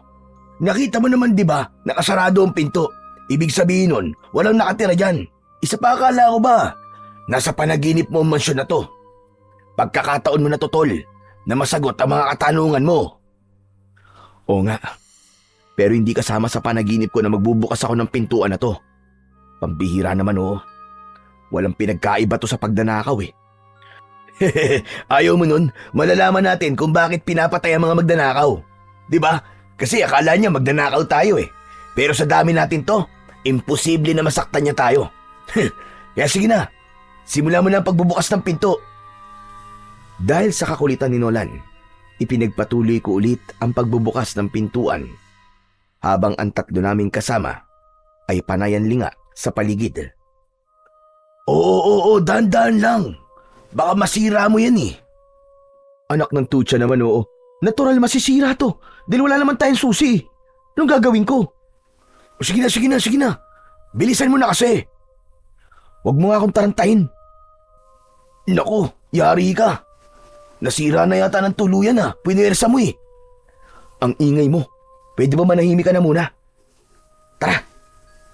Nakita mo naman di ba, nakasarado ang pinto. Ibig sabihin nun, walang nakatira dyan. Isa pa akala ko ba? Nasa panaginip mo ang mansyon na to. Pagkakataon mo na to, tol, na masagot ang mga katanungan mo. Oo nga. Pero hindi kasama sa panaginip ko na magbubukas ako ng pintuan na to. Pambihira naman oo. Walang pinagkaiba to sa pagdanakaw eh. Ayaw mo nun, malalaman natin kung bakit pinapatay ang mga magdanakaw. Di ba? Kasi akala niya magdanakaw tayo eh. Pero sa dami natin to, imposible na masaktan niya tayo. Kaya sige na, simulan mo na ang pagbubukas ng pinto. Dahil sa kakulitan ni Nolan, ipinagpatuloy ko ulit ang pagbubukas ng pintuan habang ang tatlo naming kasama ay panayan linga sa paligid. Oo, dahan-dahan lang. Baka masira mo yan eh. Anak ng tutsa naman oo. Natural masisira to dahil wala naman tayong susi. Anong gagawin ko? Sige na. Bilisan mo na kasi. Huwag mo nga akong tarantahin. Naku, yari ka. Nasira na yata ng tuluyan ah. Pinuwersa mo eh. Ang ingay mo. Pwede ba manahimik ka na muna? Tara,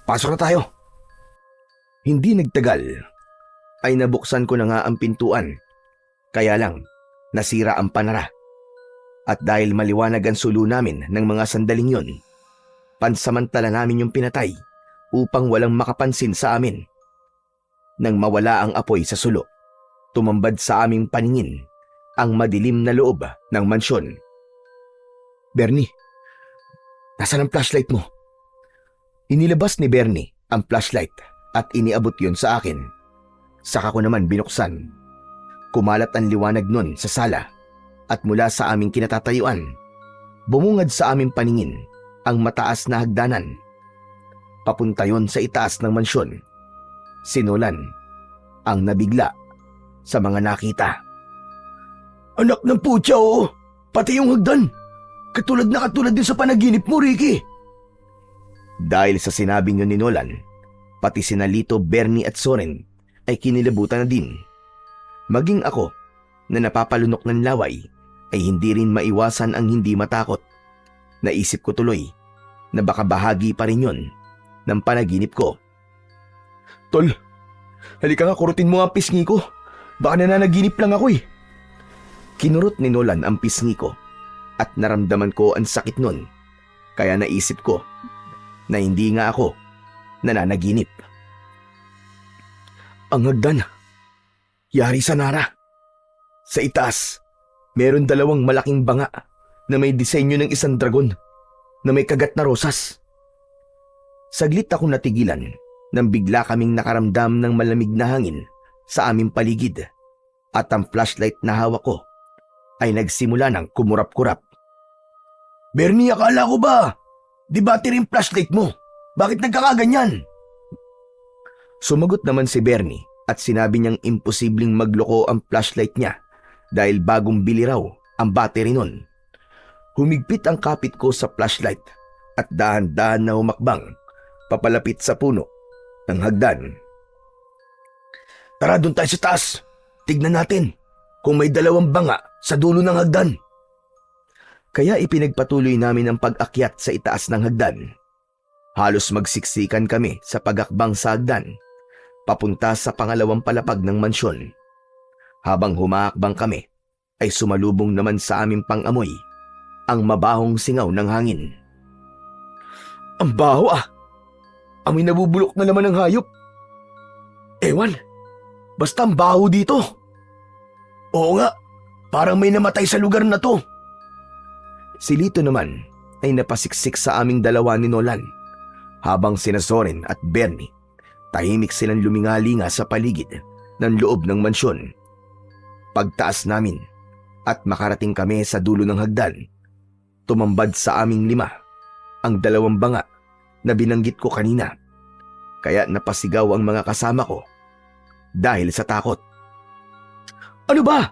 pasok na tayo. Hindi nagtagal ay nabuksan ko na nga ang pintuan. Kaya lang, nasira ang panara. At dahil maliwanag ang sulo namin ng mga sandaling yon, pansamantala namin yung pinatay upang walang makapansin sa amin. Nang mawala ang apoy sa sulo, tumambad sa aming paningin ang madilim na loob ng mansyon. Bernie, nasaan ang flashlight mo? Inilabas ni Bernie ang flashlight at iniabot yon sa akin. Saka ko naman binuksan. Kumalat ang liwanag nun sa sala at mula sa aming kinatatayuan, bumungad sa aming paningin ang mataas na hagdanan. Papunta yon sa itaas ng mansyon. Si Nolan ang nabigla sa mga nakita. Anak ng putya oo. Pati yung hagdan. Katulad din sa panaginip mo, Ricky. Dahil sa sinabing yun ni Nolan, pati sina Lito, Bernie at Soren ay kinilabutan na din. Maging ako na napapalunok ng laway ay hindi rin maiwasan ang hindi matakot. Naisip ko tuloy na baka bahagi pa rin yun ng panaginip ko. Tol, halika nga kurutin mo ang pisngi ko. Baka nananaginip lang ako eh. Kinurot ni Nolan ang pisngi ko at naramdaman ko ang sakit nun. Kaya naisip ko na hindi nga ako nananaginip. Ang hagdan, yari sa Nara. Sa itaas, meron dalawang malaking banga na may disenyo ng isang dragon na may kagat na rosas. Saglit akong natigilan nang bigla kaming nakaramdam ng malamig na hangin sa aming paligid at ang flashlight na hawak ko ay nagsimula ng kumurap-kurap. Bernie, akala ko ba? Di battery yung flashlight mo? Bakit nagkakaganyan? Sumagot naman si Bernie at sinabi niyang imposibleng magloko ang flashlight niya dahil bagong bili raw ang battery nun. Humigpit ang kapit ko sa flashlight at dahan-dahan na humakbang papalapit sa puno ng hagdan. Tara, doon tayo sa taas. Tignan natin kung may dalawang banga sa dulo ng hagdan. Kaya ipinagpatuloy namin ang pag-akyat sa itaas ng hagdan. Halos magsiksikan kami sa pag-akbang sa hagdan papunta sa pangalawang palapag ng mansyon. Habang humaakbang kami, ay sumalubong naman sa aming pang-amoy ang mabahong singaw ng hangin. Ang baho ah! Amoy nabubulok na naman ng hayop. Ewan, basta ang baho dito. Oo nga, parang may namatay sa lugar na to. Si Lito naman ay napasiksik sa aming dalawa ni Nolan, habang sina Soren at Bernie tahimik silang lumingalinga sa paligid ng loob ng mansyon. Pagtaas namin at makarating kami sa dulo ng hagdan, tumambad sa aming lima ang dalawang banga na binanggit ko kanina, kaya napasigaw ang mga kasama ko dahil sa takot. Ano ba?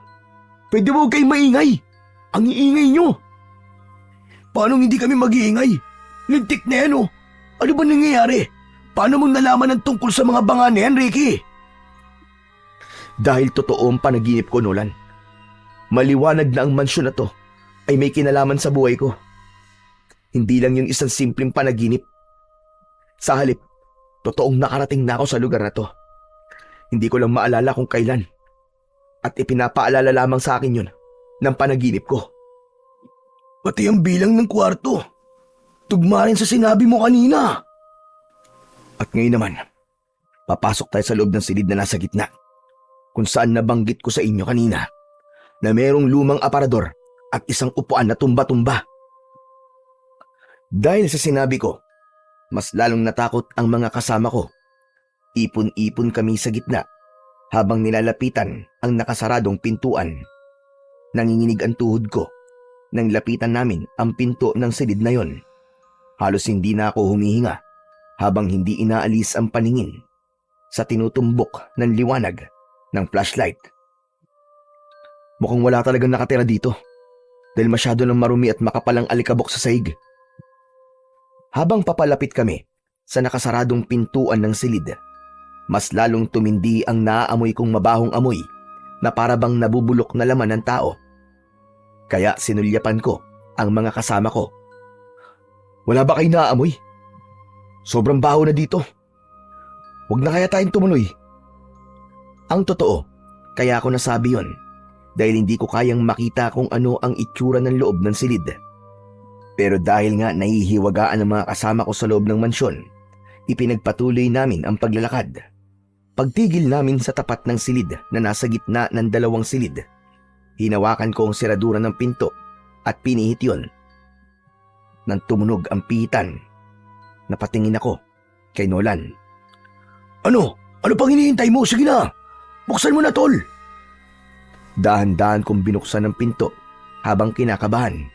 Pwede mo kayong maingay? Ang iingay nyo! Paano hindi kami mag-iingay? Lintik na yan oh! Ano ba nangyayari? Paano mong nalaman ang tungkol sa mga banga na yan, Ricky? Dahil totoo ang panaginip ko, Nolan. Maliwanag na ang mansyon na to ay may kinalaman sa buhay ko. Hindi lang yung isang simpleng panaginip. Sa halip, totoong nakarating na ako sa lugar na to. Hindi ko lang maalala kung kailan. At ipinapaalala lamang sa akin yun ng panaginip ko. Pati ang bilang ng kwarto. Tugma rin sa sinabi mo kanina. At ngayon naman, papasok tayo sa loob ng silid na nasa gitna, kung saan nabanggit ko sa inyo kanina na mayroong lumang aparador at isang upuan na tumba-tumba. Dahil sa sinabi ko, mas lalong natakot ang mga kasama ko. Ipon-ipon kami sa gitna habang nilalapitan ang nakasaradong pintuan. Nanginginig ang tuhod ko nang lapitan namin ang pinto ng silid na yon. Halos hindi na ako humihinga habang hindi inaalis ang paningin sa tinutumbok ng liwanag ng flashlight. Mukhang wala talagang nakatira dito dahil masyado ng marumi at makapalang alikabok sa sahig. Habang papalapit kami sa nakasaradong pintuan ng silid, mas lalong tumindi ang naaamoy kong mabahong amoy na parabang nabubulok na laman ng tao. Kaya sinulyapan ko ang mga kasama ko. Wala ba kayo naaamoy? Sobrang baho na dito. Huwag na kaya tayong tumuloy. Ang totoo, kaya ako nasabi yon dahil hindi ko kayang makita kung ano ang itsura ng loob ng silid. Pero dahil nga nahihiwagaan ang mga kasama ko sa loob ng mansyon, ipinagpatuloy namin ang paglalakad. Pagtigil namin sa tapat ng silid na nasa gitna ng dalawang silid, hinawakan ko ang seradura ng pinto at pinihit yon. Nang tumunog ang pihitan, napatingin ako kay Nolan. Ano? Ano pang hinihintay mo? Sige na! Buksan mo na, tol! Dahan-dahan kong binuksan ang pinto habang kinakabahan.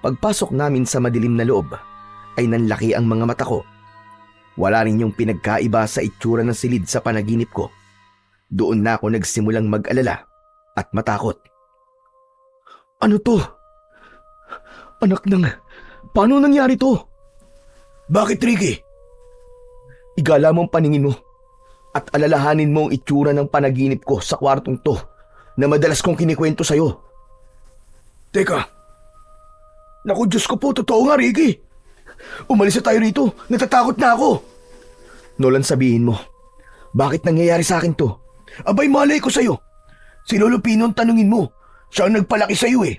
Pagpasok namin sa madilim na loob, ay nanlaki ang mga mata ko. Wala rin yung pinagkaiba sa itsura ng silid sa panaginip ko. Doon na ako nagsimulang mag-alala at matakot. Ano to? Anak ng... Paano nangyari to? Bakit, Ricky? Igala mo ang paningin mo at alalahanin mo ang itsura ng panaginip ko sa kwartong to na madalas kong kinikwento sa'yo. Teka. Naku, Diyos ko po, totoo nga, Ricky. Umalis na tayo rito. Natatakot na ako. Nolan, sabihin mo, bakit nangyayari sa akin to? Abay, malay ko sa'yo. Si Lolo Pino ang tanungin mo. Siya ang nagpalaki sa'yo eh.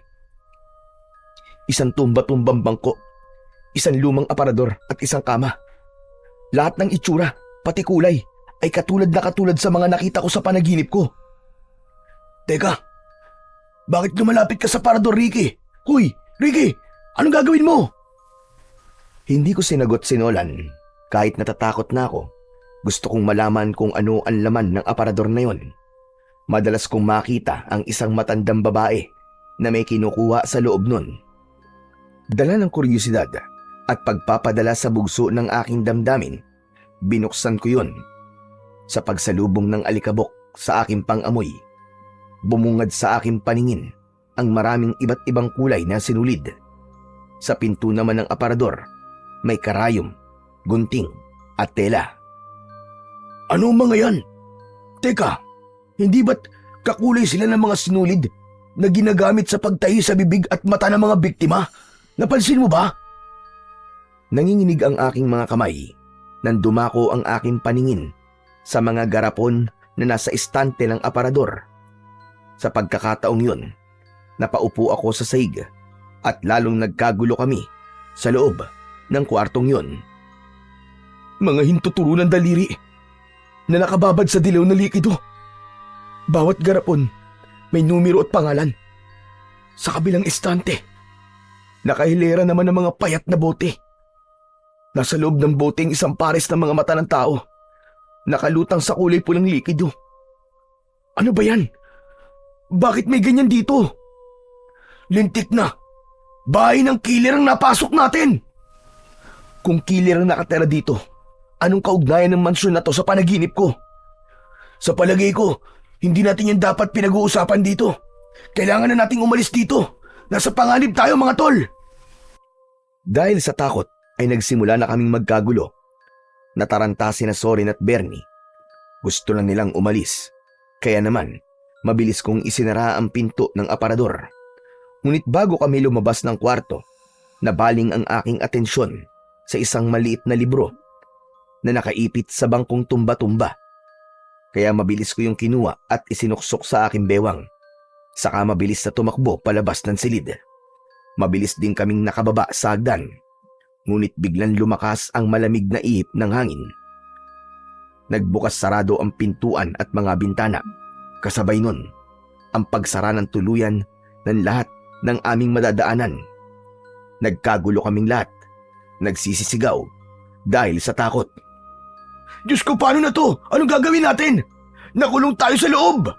Isang tumba-tumbang bangko, isang lumang aparador at isang kama. Lahat ng itsura, pati kulay, ay katulad sa mga nakita ko sa panaginip ko. Teka, bakit lumalapit ka sa aparador, Ricky? Huy, Ricky, anong gagawin mo? Hindi ko sinagot si Nolan. Kahit natatakot na ako, gusto kong malaman kung ano ang laman ng aparador na yon. Madalas kong makita ang isang matandang babae na may kinukuha sa loob nun. Dala ng kuryosidad at pagpapadala sa bugso ng aking damdamin, binuksan ko yon. Sa pagsalubong ng alikabok sa aking pangamoy, bumungad sa aking paningin ang maraming iba't ibang kulay na sinulid. Sa pinto naman ng aparador, may karayom, gunting at tela. Ano mga yan? Teka, hindi ba't kakulay sila ng mga sinulid na ginagamit sa pagtahi sa bibig at mata ng mga biktima? Napansin mo ba? Nanginginig ang aking mga kamay nang dumako ang aking paningin sa mga garapon na nasa istante ng aparador. Sa pagkakataong yun, napaupo ako sa sahig at lalong nagkagulo kami sa loob ng kwartong yun. Mga hintuturo ng daliri na nakababad sa dilaw na likido. Bawat garapon may numero at pangalan. Sa kabilang istante, nakahilera naman ng mga payat na bote. Nasa loob ng boteng isang pares ng mga mata ng tao, nakalutang sa kulay pulang likido. Ano ba yan? Bakit may ganyan dito? Lintik na! Bahay ng killer ang napasok natin! Kung killer ang nakatira dito, anong kaugnayan ng mansyon na to sa panaginip ko? Sa palagay ko, hindi natin yan dapat pinag-uusapan dito. Kailangan na nating umalis dito. Nasa panganib tayo mga tol! Dahil sa takot ay nagsimula na kaming magkagulo. Nataranta sina Soren at Bernie. Gusto lang nilang umalis. Kaya naman, mabilis kong isinara ang pinto ng aparador. Ngunit bago kami lumabas ng kwarto, nabaling ang aking atensyon sa isang maliit na libro na nakaipit sa bangkong tumba-tumba. Kaya mabilis ko yung kinuha at isinuksok sa aking bewang. Saka mabilis na tumakbo palabas ng silid. Mabilis din kaming nakababa sa hagdan. Ngunit biglang lumakas ang malamig na ihip ng hangin. Nagbukas sarado ang pintuan at mga bintana. Kasabay nun, ang pagsara ng tuluyan ng lahat ng aming madadaanan. Nagkagulo kaming lahat. Nagsisisigaw dahil sa takot. Diyos ko, paano na to? Anong gagawin natin? Nakulong tayo sa loob!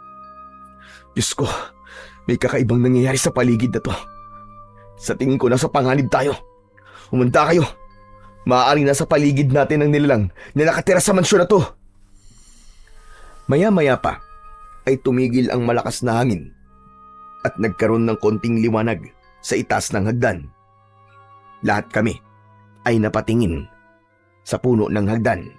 Diyos ko, may kakaibang nangyayari sa paligid na to. Sa tingin ko nasa panganib tayo. Humanda kayo. Maaaring nasa paligid natin ang nilalang na nakatira sa mansyon na to. Maya-maya pa ay tumigil ang malakas na hangin at nagkaroon ng konting liwanag sa itaas ng hagdan. Lahat kami ay napatingin sa puno ng hagdan.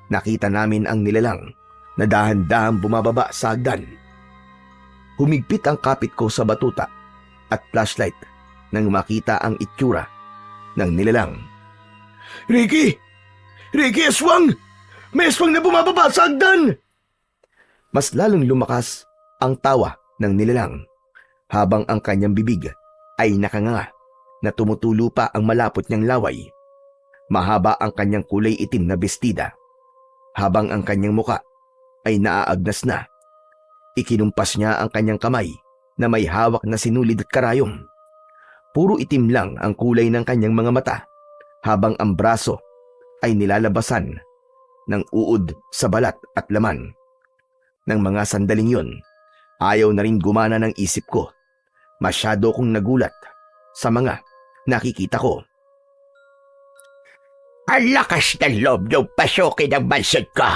Nakita namin ang nilalang na dahan-dahan bumababa sa hagdan. Humigpit ang kapit ko sa batuta at flashlight nang makita ang itsura ng nilalang. Ricky! Ricky, aswang! May aswang na bumababa sa hagdan! Mas lalong lumakas ang tawa ng nilalang habang ang kanyang bibig ay nakanganga na tumutulo pa ang malapot niyang laway. Mahaba ang kanyang kulay itim na bestida habang ang kanyang muka ay naaagnas na. Ikinumpas niya ang kanyang kamay na may hawak na sinulid at karayom. Puro itim lang ang kulay ng kanyang mga mata habang ang braso ay nilalabasan ng uod sa balat at laman. Nang mga sandaling yun, ayaw na rin gumana ng isip ko. Masyado kong nagulat sa mga nakikita ko. Ang lakas ng loob ng pasukin ng mansyon ko.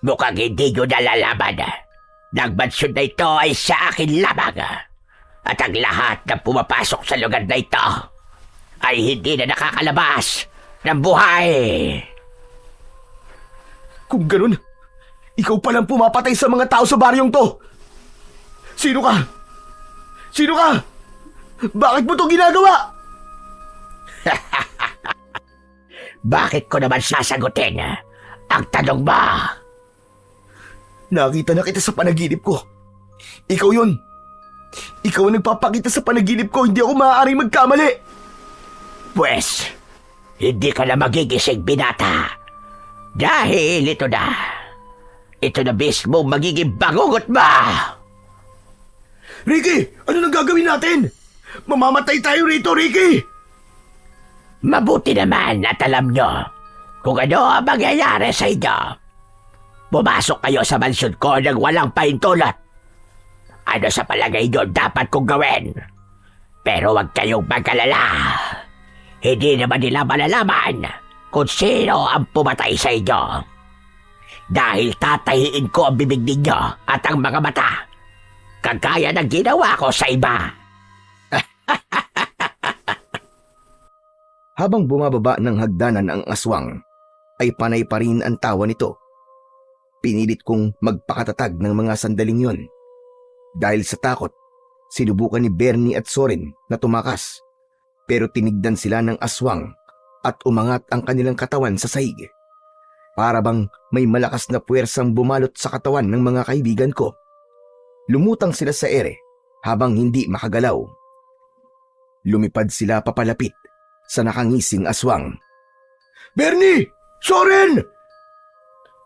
Mukhang hindi nyo nalalaman. Ang mansyon na ito ay sa akin lamang. At ang lahat na pumapasok sa lugar na ito ay hindi na nakakalabas ng buhay. Kung ganun, ikaw palang pumapatay sa mga tao sa baryong to! Sino ka? Sino ka? Bakit mo to ginagawa? Bakit ko naman sasagutin ang tanong mo? Nakita na kita sa panaginip ko. Ikaw yun. Ikaw ang nagpapakita sa panaginip ko, hindi ako maaaring magkamali. Pwes, hindi ka na magigising, binata. Dahil ito na mismo magiging bangungot mo. Ricky, ano nang gagawin natin? Mamamatay tayo rito, Ricky! Mabuti naman at alam nyo kung ano ang mangyayari sa inyo. Pumasok kayo sa mansyon ko nang walang pahintulot. Ano sa palagay nyo dapat kong gawin? Pero huwag kayong mag-alala. Hindi naman nila malalaman kung sino ang pumatay sa inyo. Dahil tatahiin ko ang bibig ninyo at ang mga mata. Kagaya ng ginawa ko sa iba. Habang bumababa ng hagdanan ang aswang, ay panay pa rin ang tawa nito. Pinilit kong magpakatatag ng mga sandaling yon. Dahil sa takot, sinubukan ni Bernie at Soren na tumakas. Pero tinigdan sila ng aswang at umangat ang kanilang katawan sa sahig. Para bang may malakas na puwersang bumalot sa katawan ng mga kaibigan ko. Lumutang sila sa ere habang hindi makagalaw. Lumipad sila papalapit sa nakangising aswang. Bernie! Soren!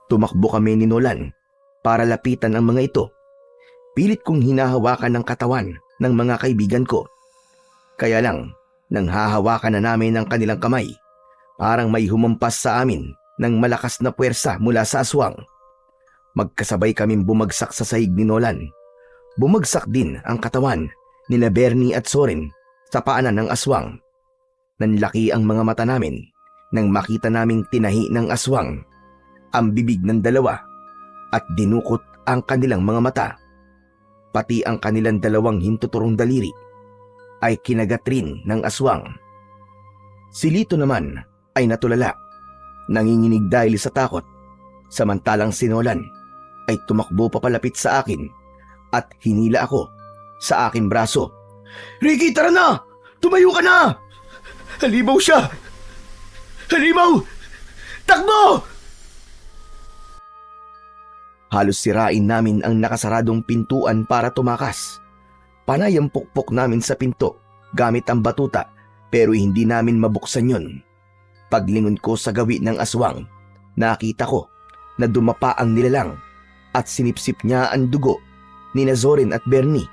Tumakbo kami ni Nolan para lapitan ang mga ito. Pilit kong hinahawakan ang katawan ng mga kaibigan ko. Kaya lang, nang hahawakan na namin ang kanilang kamay, parang may humampas sa amin ng malakas na puwersa mula sa aswang. Magkasabay kaming bumagsak sa sahig ni Nolan. Bumagsak din ang katawan nila Bernie at Soren sa paanan ng aswang. Nanlaki ang mga mata namin nang makita naming tinahi ng aswang ang bibig ng dalawa at dinukot ang kanilang mga mata, pati ang kanilang dalawang hintuturong daliri ay kinagat rin ng aswang. Si Lito naman ay natulala, nanginginig dahil sa takot, samantalang si Nolan ay tumakbo papalapit sa akin at hinila ako sa aking braso. Ricky, tara na! Tumayo ka na! Halimaw siya! Halimaw! Takbo! Halos sirain namin ang nakasaradong pintuan para tumakas. Panay ang pukpok namin sa pinto gamit ang batuta pero hindi namin mabuksan yun. Paglingon ko sa gawi ng aswang, nakita ko na dumapa ang nilalang at sinipsip niya ang dugo ni Zorin at Bernie.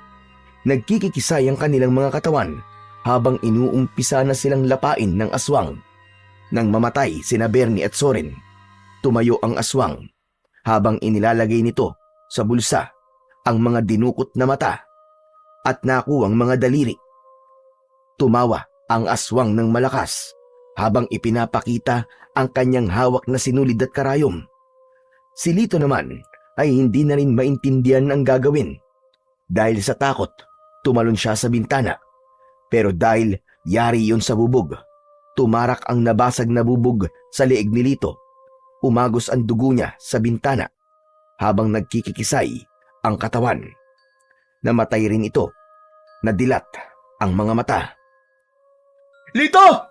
Nagkikikisay ang kanilang mga katawan habang inuumpisa na silang lapain ng aswang. Nang mamatay sina Bernie at Zorin, tumayo ang aswang habang inilalagay nito sa bulsa ang mga dinukot na mata at nakuwang mga daliri. Tumawa ang aswang ng malakas habang ipinapakita ang kanyang hawak na sinulid at karayom. Si Lito naman ay hindi na rin maintindihan ang gagawin. Dahil sa takot, tumalon siya sa bintana. Pero dahil yari yun sa bubog, tumarak ang nabasag na bubog sa leeg ni Lito. Umagos ang dugo niya sa bintana habang nagkikikisay ang katawan. Namatay rin ito. Nadilat ang mga mata. Lito!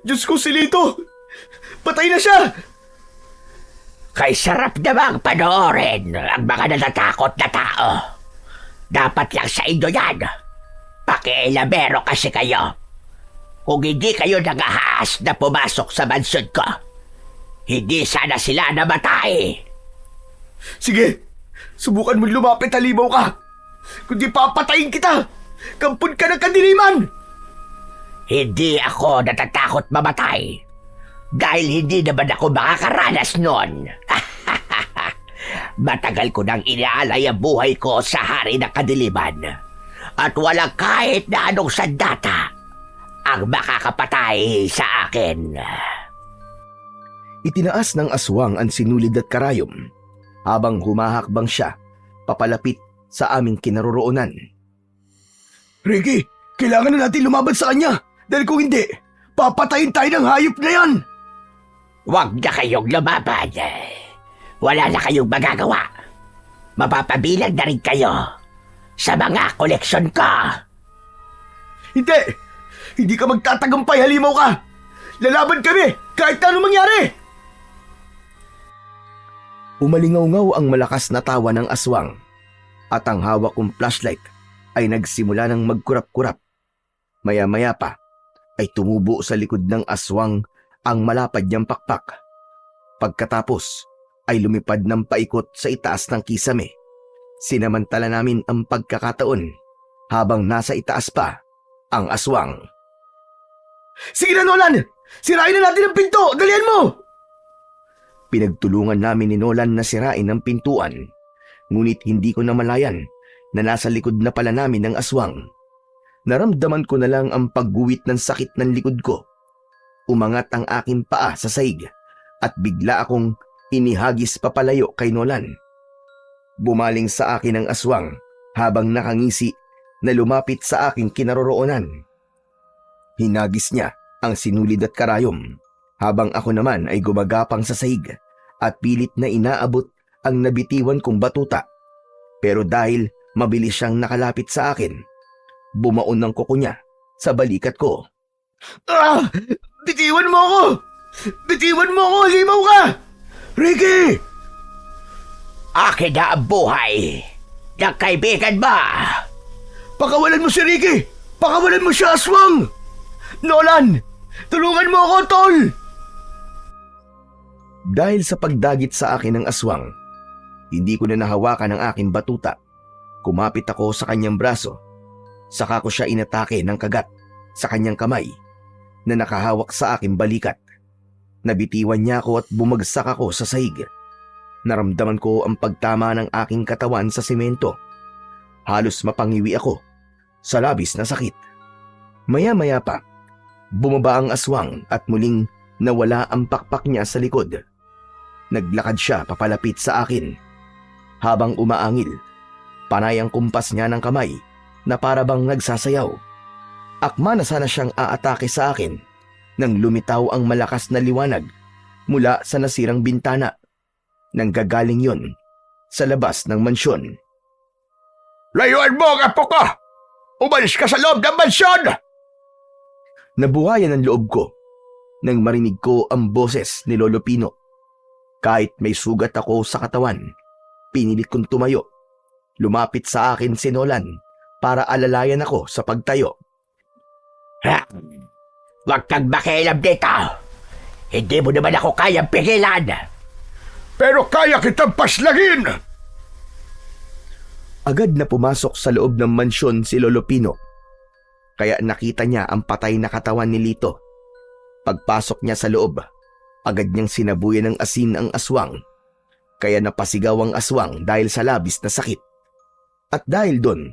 Diyos ko, si Lito! Patay na siya! Kay sarap namang panoorin ang mga natatakot na tao. Dapat lang sa inyo yan. Pakialamero kasi kayo. Kung hindi kayo nangahas na pumasok sa mansyon ko, hindi sana sila namatay. Sige, subukan mo lumapit, halimaw ka. Kundi papatayin kita. Kampun ka ng kadiliman. Hindi ako natatakot mamatay. Dahil hindi naman ako makakaranas nun. Matagal ko nang inaalay ang buhay ko sa hari ng kadiliman. At walang kahit na anong sandata ang makakapatay sa akin. Itinaas ng aswang ang sinulid at karayom habang humahakbang siya papalapit sa aming kinaroroonan. Ricky, kailangan na natin lumaban sa kanya. Dahil kung hindi, papatayin tayo ng hayop na yan. Huwag na kayong lumaban. Wala na kayong magagawa. Mapapabilang na rin kayo sa mga koleksyon ko. Hindi! Hindi ka magtatagumpay, halimaw ka! Lalaban kami kahit na anong mangyari! Umalingaw-ngaw ang malakas na tawa ng aswang at ang hawak kong flashlight ay nagsimula ng magkurap-kurap. Maya-maya pa ay tumubo sa likod ng aswang ang malapad niyang pakpak. Pagkatapos ay lumipad ng paikot sa itaas ng kisame. Sinamantala namin ang pagkakataon habang nasa itaas pa ang aswang. Sige na, Nolan! Sirain na natin ang pinto! Dalian mo! Pinagtulungan namin ni Nolan na sirain ang pintuan. Ngunit hindi ko namalayan na nasa likod na pala namin ng aswang. Naramdaman ko na lang ang pagguwit ng sakit ng likod ko. Umangat ang aking paa sa saig at bigla akong inihagis papalayo kay Nolan. Bumaling sa akin ang aswang habang nakangisi na lumapit sa aking kinaroroonan. Hinagis niya ang sinulid at karayom habang ako naman ay gumagapang sa saig at pilit na inaabot ang nabitiwan kong batuta. Pero dahil mabilis siyang nakalapit sa akin, bumaon ang kuko niya sa balikat ko. Ah! Bitiwan mo ako! Bitiwan mo ako, halimaw ka! Ricky! Akin na ang buhay ng kaibigan mo. Pakawalan mo si Ricky! Pakawalan mo siya, aswang! Nolan! Tulungan mo ako, tol! Dahil sa pagdagit sa akin ng aswang, hindi ko na nahawakan ang aking batuta. Kumapit ako sa kanyang braso. Saka ko siya inatake ng kagat sa kanyang kamay na nakahawak sa aking balikat. Nabitiwan niya ako at bumagsak ako sa sahig. Naramdaman ko ang pagtama ng aking katawan sa semento. Halos mapangiwi ako sa labis na sakit. Maya-maya pa, bumaba ang aswang at muling nawala ang pakpak niya sa likod. Naglakad siya papalapit sa akin. Habang umaangil, panay ang kumpas niya ng kamay na para bang nagsasayaw. Akma na sana siyang aatake sa akin nang lumitaw ang malakas na liwanag mula sa nasirang bintana. Nanggagaling yon sa labas ng mansyon. Layuan mo ang apo ko! Umalis ka sa loob ng mansyon! Nabuhayan ang loob ko nang marinig ko ang boses ni Lolo Pino. Kahit may sugat ako sa katawan, pinilit kong tumayo. Lumapit sa akin si Nolan para alalayan ako sa pagtayo. Ha? Huwag kang makialam dito. Hindi mo naman ako kayang pigilan. Pero kaya kitang paslagin! Agad na pumasok sa loob ng mansyon si Lolo Pino. Kaya nakita niya ang patay na katawan ni Lito. Pagpasok niya sa loob, agad niyang sinabuyan ng asin ang aswang. Kaya napasigaw ang aswang dahil sa labis na sakit. At dahil doon,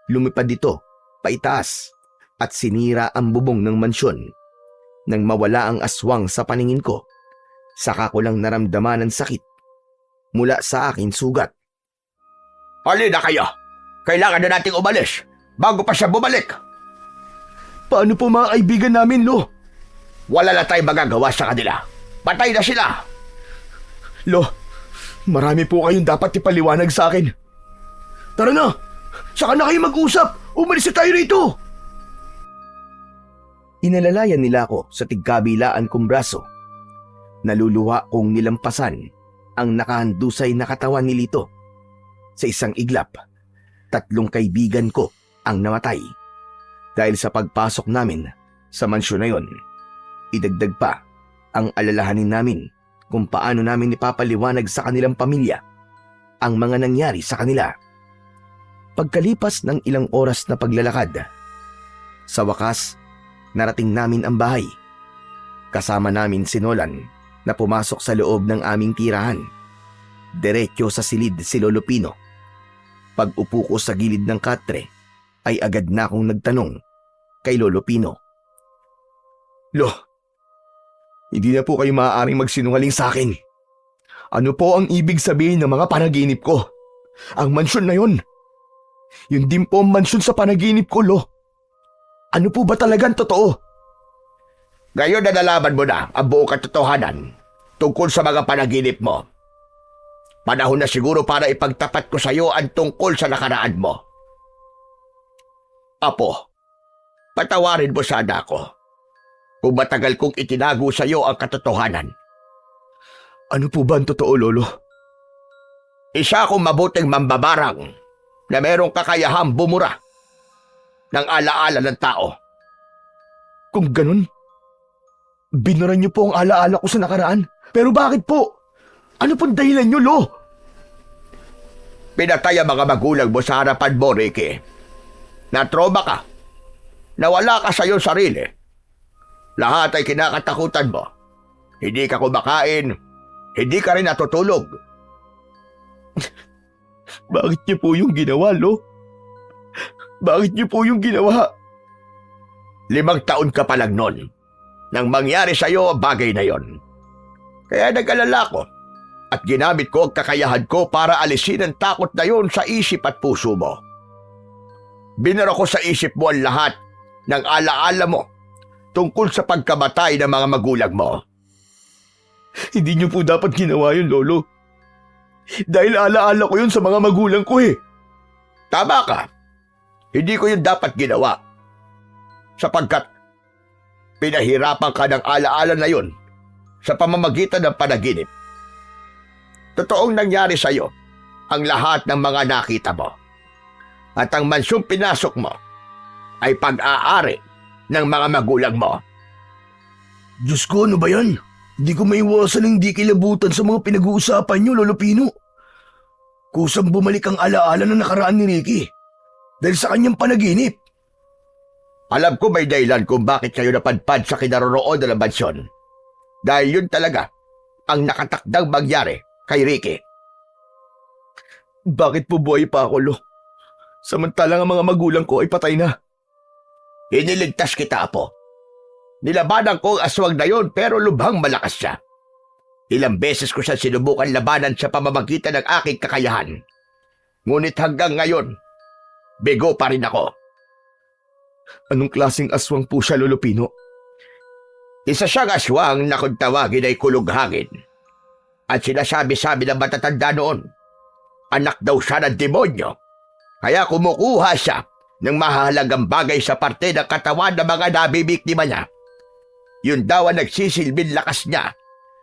lumipad ito, paitaas, at sinira ang bubong ng mansyon. Nang mawala ang aswang sa paningin ko, saka ko lang naramdaman ang sakit mula sa akin sugat. Halina kayo! Kailangan na nating umalis bago pa siya bumalik! Paano po mga kaibigan namin, Lo? Wala na tayong magagawa sa kanila. Patay na sila! Lo, marami po kayong dapat ipaliwanag sa akin. Tara na! Saka na kayo mag-usap! Umalis na tayo rito! Inalalayan nila ako sa tigkabilaan kong braso. Naluluwa kong nilampasan ang nakahandusay na katawan ni Lito. Sa isang iglap, 3 kaibigan ko ang namatay. Dahil sa pagpasok namin sa mansyon na yon, idagdag pa ang alalahanin namin kung paano namin ipapaliwanag sa kanilang pamilya ang mga nangyari sa kanila. Pagkalipas ng ilang oras na paglalakad, sa wakas, narating namin ang bahay. Kasama namin si Nolan na pumasok sa loob ng aming tirahan. Diretso sa silid si Lolo Pino. Pag upo ko sa gilid ng katre, ay agad na akong nagtanong kay Lolo Pino. Lo, hindi na po kayo maaaring magsinungaling sa akin. Ano po ang ibig sabihin ng mga panaginip ko? Ang mansyon na yon. Yun din po ang mansyon sa panaginip ko, Lo. Ano po ba talagang totoo? Ngayon na nalaman mo na ang buong katotohanan tungkol sa mga panaginip mo. Panahon na siguro para ipagtapat ko sa iyo ang tungkol sa nakaraan mo. Apo, patawarin mo sana ako kung matagal kong itinago sa iyo ang katotohanan. Ano po ba ang totoo, Lolo? Isa akong mabuting mambabarang na merong kakayahang bumura ng alaala ng tao. Kung ganun, binuran niyo po ang alaala ko sa nakaraan. Pero bakit po? Ano pong dahilan niyo, Lo? Pinatay ang mga magulang mo sa harapan mo, Ricky. Na-trauma ka. Nawala ka sa iyong sarili. Lahat ay kinakatakutan mo. Hindi ka kumakain. Hindi ka rin natutulog. Bakit niyo po yung ginawa, Lo? Bakit niyo po yung ginawa? 5 taon ka pa lang nun nang mangyari sa iyo ang bagay na yon. Kaya nag-alala ko at ginamit ko ang kakayahan ko para alisin ang takot na yon sa isip at puso mo. Binara ko sa isip mo ang lahat ng alaala mo tungkol sa pagkamatay ng mga magulang mo. Hindi niyo po dapat ginawa yun, Lolo. Dahil alaala ko yun sa mga magulang ko eh. Tama ka. Hindi ko yun dapat ginawa. Sapagkat pinahirapan ka ng alaala na yun sa pamamagitan ng panaginip. Totoong nangyari sa iyo ang lahat ng mga nakita mo. At ang mansyong pinasok mo ay pag-aari ng mga magulang mo. Diyos ko, ano ba yan? Hindi ko maiwasan ng di kilabutan sa mga pinag-uusapan niyo, Lolo Pino. Kusang bumalik ang alaala na nakaraan ni Ricky dahil sa kanyang panaginip. Alam ko may dahilan kung bakit kayo napadpad sa kinaroroonan ng mansyon. Dahil yun talaga ang nakatakdang mangyari kay Ricky. Bakit po buhay pa ako, Lo? Samantalang ang mga magulang ko ay patay na. Iniligtas kita, Apo. Nilabanan ko ang aswang na yon pero lubhang malakas siya. Ilang beses ko siya sinubukan labanan sa pamamagitan ng aking kakayahan. Ngunit hanggang ngayon, bigo pa rin ako. Anong klaseng aswang po siya, Lolo Pino? Isa siyang aswang na kung tawagin ay kulughangin. At sinasabi-sabi ng matatanda noon, anak daw siya ng demonyo. Kaya kumukuha siya ng mahalagang bagay sa parte ng katawan ng mga nabibiktima niya. Yun daw ang nagsisilbing lakas niya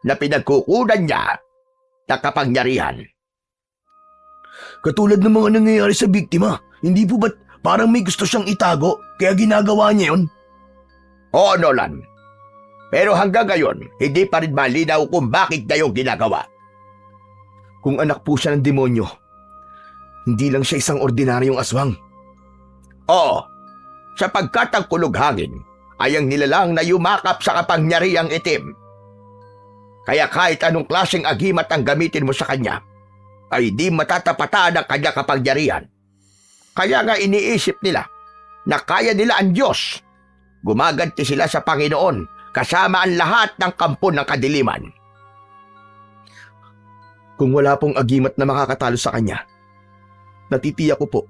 na pinagkukunan niya ng kapangyarihan. Katulad ng mga nangyayari sa biktima, hindi po ba't parang may gusto siyang itago kaya ginagawa niya yun? Oo, Nolan. Pero hanggang ngayon, hindi pa rin malinaw kung bakit niya yung ginagawa. Kung anak po siya ng demonyo, hindi lang siya isang ordinaryong aswang. Oo, sapagkat ang kulughangin ay ang nilalang na yumakap sa kapangyarihang itim. Kaya kahit anong klaseng agimat ang gamitin mo sa kanya, ay di matatapatan ang kanyang kapangyarihan. Kaya nga iniisip nila na kaya nila ang Diyos. Gumaganti sila sa Panginoon kasama ang lahat ng kampo ng kadiliman. Kung wala pong agimat na makakatalo sa kanya, natitiyak ko po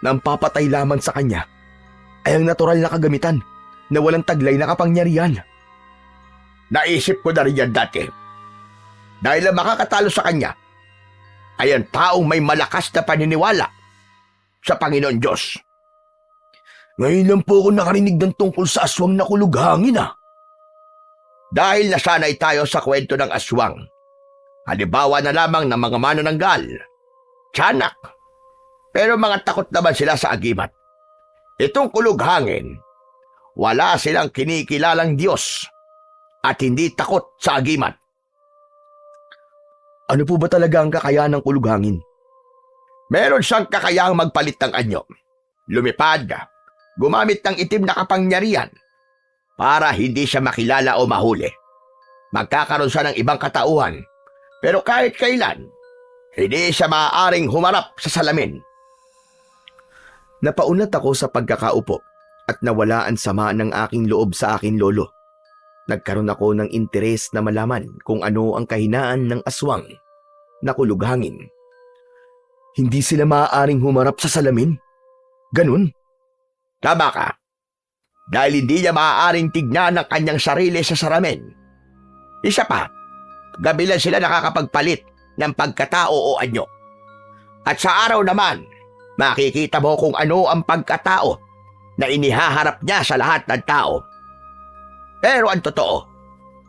na ang papatay lamang sa kanya ay ang natural na kagamitan na walang taglay na kapangyarihan. Naisip ko na rin yan dati. Dahil ang makakatalo sa kanya ay ang taong may malakas na paniniwala sa Panginoon Diyos. Ngayon lang po ako nakarinig ng tungkol sa aswang na kulughangin Dahil nasanay tayo sa kwento ng aswang, halimbawa na lamang ng mga manananggal, tiyanak, pero mga takot naman sila sa agimat. Itong kulughangin, wala silang kinikilalang Diyos at hindi takot sa agimat. Ano po ba talaga ang kakayahan ng kulughangin? Meron siyang kakayahang magpalit ng anyo, lumipad, gumamit ng itim na kapangyarihan para hindi siya makilala o mahuli. Magkakaroon siya ng ibang katauhan, pero kahit kailan, hindi siya maaaring humarap sa salamin. Napaunat ako sa pagkakaupo at nawala ang sama ng aking loob sa aking lolo. Nagkaroon ako ng interes na malaman kung ano ang kahinaan ng aswang na kulughangin. Hindi sila maaaring humarap sa salamin? Ganun? Tama ka. Dahil hindi niya maaaring tignan ang kanyang sarili sa salamin. Isa pa, gabi lang sila nakakapagpalit ng pagkatao o anyo. At sa araw naman, makikita mo kung ano ang pagkatao na inihaharap niya sa lahat ng tao. Pero ang totoo,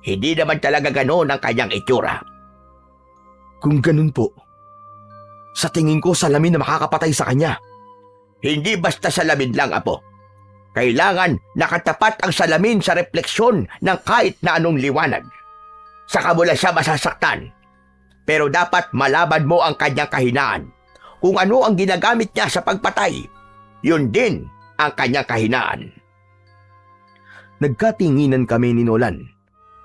hindi naman talaga ganoon ang kanyang itsura. Kung ganun po, sa tingin ko salamin na makakapatay sa kanya. Hindi basta salamin lang, Apo. Kailangan nakatapat ang salamin sa refleksyon ng kahit na anong liwanag. Saka mo lang siya masasaktan. Pero dapat malaban mo ang kanyang kahinaan. Kung ano ang ginagamit niya sa pagpatay, yun din ang kanyang kahinaan. Nagkatinginan kami ni Nolan.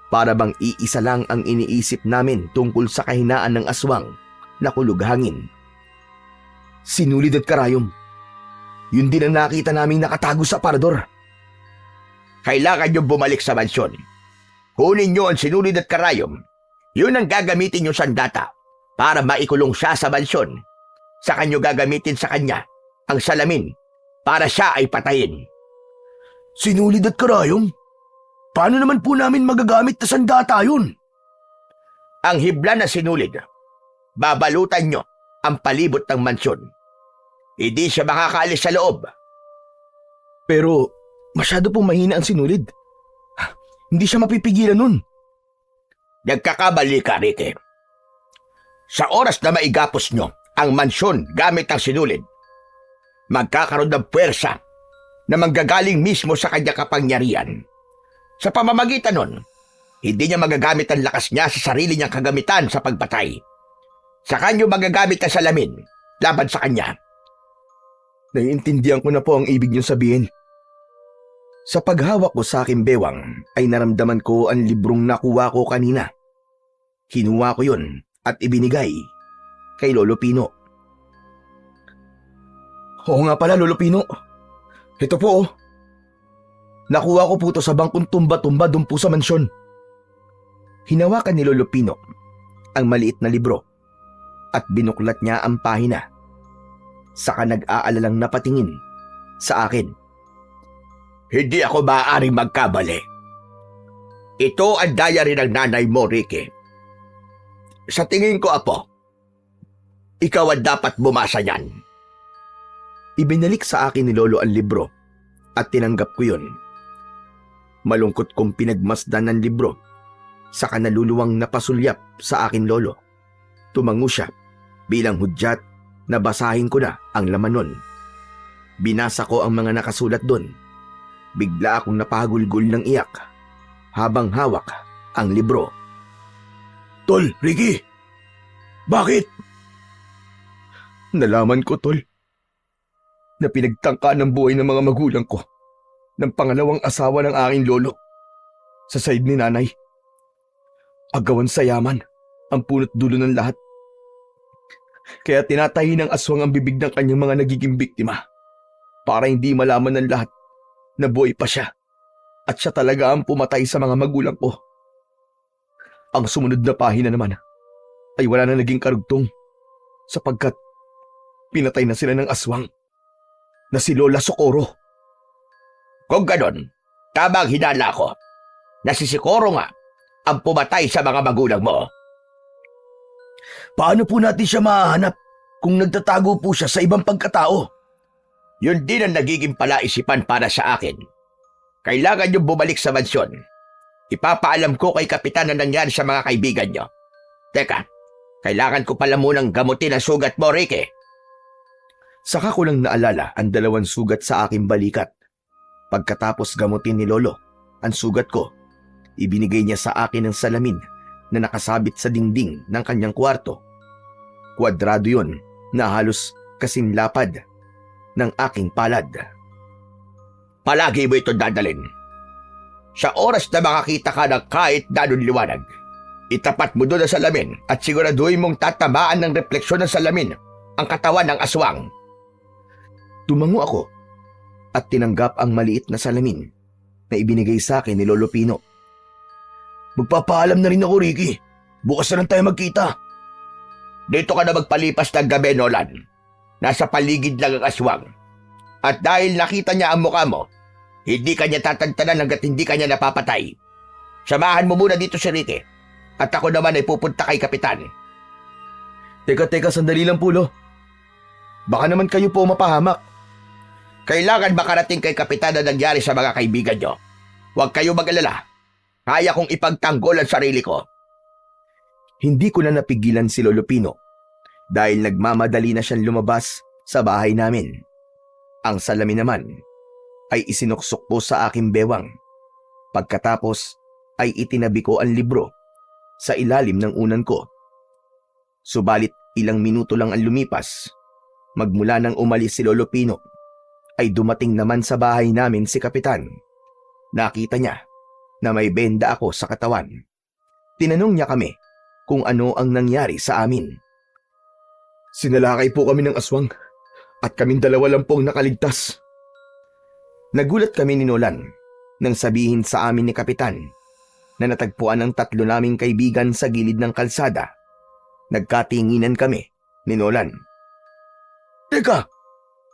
Para bang iisa lang ang iniisip namin tungkol sa kahinaan ng aswang na kulughangin. Sinulid at karayom. Yun din ang nakita naming nakatago sa parador. Kailangan nyo bumalik sa mansyon. Kunin nyo ang sinulid at karayom. Yun ang gagamitin nyo sandata para maikulong siya sa mansyon. Saka nyo gagamitin sa kanya ang salamin para siya ay patayin. Sinulid at karayom? Paano naman po namin magagamit na sandata yun? Ang hibla na sinulid, babalutan nyo ang palibot ng mansyon. Hindi siya makakaalis sa loob. Pero masyado pong mahina ang sinulid. Hindi siya mapipigilan nun. Nagkakamali ka, Ricky. Sa oras na maigapos nyo ang mansyon gamit ang sinulid, magkakaroon ng puwersa na manggagaling mismo sa kanyang kapangyarihan. Sa pamamagitan nun, hindi niya magagamit ang lakas niya sa sarili niyang kagamitan sa pagpatay. Sa kanyo magagamit ang salamin laban sa kanya. Naiintindihan ko na po ang ibig niyong sabihin. Sa paghawak ko sa aking bewang ay naramdaman ko ang librong nakuha ko kanina. Kinuha ko yun at ibinigay kay Lolo Pino. Oo nga pala, Lolo Pino. Ito po oh. Nakuha ko po ito sa bangkong tumba-tumba doon po sa mansyon. Hinawakan ni Lolo Pino ang maliit na libro at binuklat niya ang pahina. Saka nag-aalalang napatingin sa akin. Hindi ako maaaring magkamali. Ito ang diary ng nanay mo, Ricky. Sa tingin ko, Apo, ikaw ang dapat bumasa niyan. Ibinalik sa akin ni Lolo ang libro at tinanggap ko yun. Malungkot kong pinagmasdan ng libro sa kanaluluwang napasulyap sa akin lolo. Tumango siya bilang hudyat na basahin ko na ang laman nun. Binasa ko ang mga nakasulat doon. Bigla akong napahagulgol ng iyak habang hawak ang libro. Tol, Ricky! Bakit? Nalaman ko, Tol, na pinagtangka ng buhay ng mga magulang ko ng pangalawang asawa ng aking lolo sa side ni nanay. Agawan sa yaman ang punot dulo ng lahat. Kaya tinatahi ng aswang ang bibig ng kanyang mga nagiging biktima para hindi malaman ng lahat na buhay pa siya at siya talaga ang pumatay sa mga magulang ko. Ang sumunod na pahina naman ay wala na naging karugtong sapagkat pinatay na sila ng aswang na si Lola Socorro. Kung ganon, tamang hinala ko na si Socorro nga ang pumatay sa mga magulang mo. Paano po natin siya mahahanap kung nagtatago po siya sa ibang pagkatao? Yun din ang nagiging palaisipan para sa akin. Kailangan nyo bumalik sa mansyon. Ipapaalam ko kay Kapitan na nangyari sa mga kaibigan nyo. Teka, kailangan ko pala munang gamutin ang sugat mo, Ricky. Saka ko lang naalala ang 2 sugat sa aking balikat. Pagkatapos gamutin ni Lolo ang sugat ko, ibinigay niya sa akin ang salamin na nakasabit sa dingding ng kanyang kwarto. Kwadrado yun na halos kasing lapad ng aking palad. Palagi mo ito dadalin. Sa oras na makakita ka ng kahit danong liwanag, itapat mo doon ang salamin at siguraduhin mong tatamaan ng refleksyon ng salamin ang katawan ng aswang. Tumango ako at tinanggap ang maliit na salamin na ibinigay sa akin ni Lolo Pino. Magpapaalam na rin ako, Ricky. Bukas na lang tayo magkita. Dito ka na magpalipas ng gabi, Nolan. Nasa paligid lang ang aswang. At dahil nakita niya ang mukha mo, hindi ka niya tatantanan hanggat hindi ka niya napapatay. Samahan mo muna dito si Ricky. At ako naman ay pupunta kay Kapitan. Teka, sandali lang po, Lo. Baka naman kayo po mapahamak. Kailangan makarating kay Kapitan na nangyari sa mga kaibigan niyo. Huwag kayo mag-alala. Kaya kong ipagtanggol ang sarili ko. Hindi ko na napigilan si Lolo Pino dahil nagmamadali na siyang lumabas sa bahay namin. Ang salamin naman ay isinuksok ko sa aking bewang. Pagkatapos ay itinabi ko ang libro sa ilalim ng unan ko. Subalit ilang minuto lang ang lumipas. Magmula nang umalis si Lolo Pino, ay dumating naman sa bahay namin si Kapitan. Nakita niya na may benda ako sa katawan. Tinanong niya kami kung ano ang nangyari sa amin. Sinalakay po kami ng aswang at kaming 2 lang po ang nakaligtas. Nagulat kami ni Nolan nang sabihin sa amin ni Kapitan na natagpuan ang 3 naming kaibigan sa gilid ng kalsada. Nagkatinginan kami ni Nolan. Teka,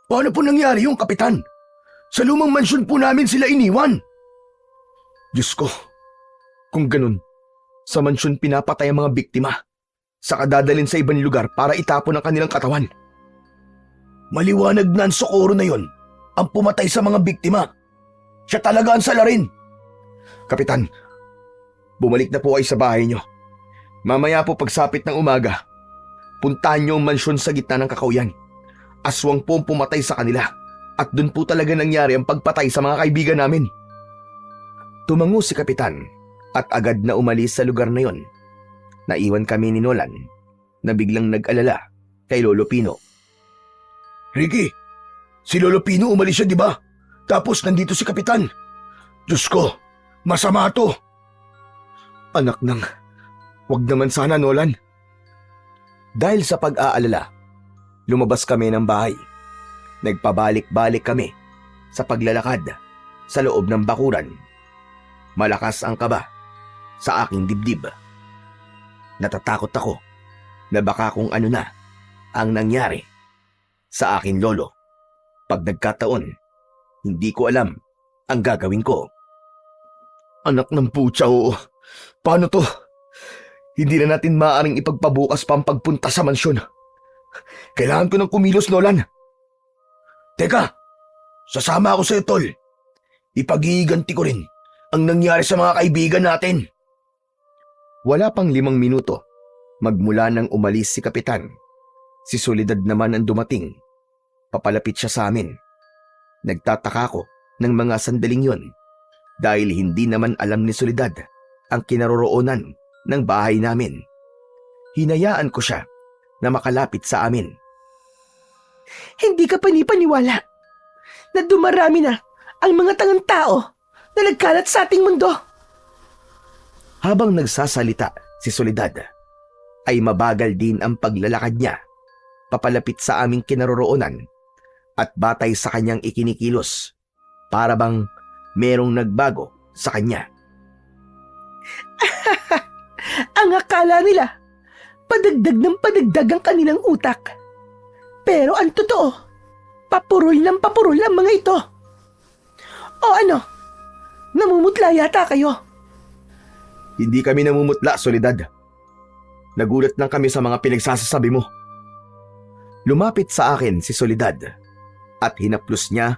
paano po nangyari yung, Kapitan? Sa lumang mansyon po namin sila iniwan. Diyos ko, kung ganun, sa mansyon pinapatay ang mga biktima, saka dadalhin sa ibang lugar para itapon ang kanilang katawan. Maliwanag na ang Socorro na yon ang pumatay sa mga biktima. Siya talaga ang salarin. Kapitan, bumalik na po kayo sa bahay niyo. Mamaya po pagsapit ng umaga, puntahan niyo ang mansyon sa gitna ng kakauyan. Aswang po ang pumatay sa kanila at doon po talaga nangyari ang pagpatay sa mga kaibigan namin. Tumango si Kapitan at agad na umalis sa lugar na yon. Naiwan kami ni Nolan na biglang nag-alala kay Lolo Pino. Ricky, si Lolo Pino umalis siya, di ba? Tapos nandito si Kapitan. Diyos ko, masama to. Anak nang, wag naman sana, Nolan. Dahil sa pag-aalala, lumabas kami ng bahay. Nagpabalik-balik kami sa paglalakad sa loob ng bakuran. Malakas ang kaba sa aking dibdib. Natatakot ako na baka kung ano na ang nangyari sa aking lolo. Pag nagkataon, hindi ko alam ang gagawin ko. Anak ng putya, oo. Paano to? Hindi na natin maaaring ipagpabukas pa ang pagpunta sa mansyon. Kailangan ko ng kumilos, Nolan. Teka, sasama ako sa'yo, Tol. Ipag-iiganti ko rin ang nangyari sa mga kaibigan natin. Wala pang 5 minuto, magmula nang umalis si Kapitan. Si Soledad naman ang dumating. Papalapit siya sa amin. Nagtataka ko ng mga sandaling yon dahil hindi naman alam ni Soledad ang kinaroroonan ng bahay namin. Hinayaan ko siya na makalapit sa amin. Hindi ka panipaniwala na dumarami na ang mga tangang tao na nagkalat sa ating mundo. Habang nagsasalita si Soledad, ay mabagal din ang paglalakad niya papalapit sa aming kinaroroonan at batay sa kanyang ikinikilos, para bang merong nagbago sa kanya. Ang akala nila, padagdag ng padagdag ang kanilang utak. Pero ang totoo, papurol ng papurol ang mga ito. O ano, namumutla yata kayo. Hindi kami namumutla, Soledad. Nagulat lang kami sa mga pinagsasasabi mo. Lumapit sa akin si Soledad at hinaplos niya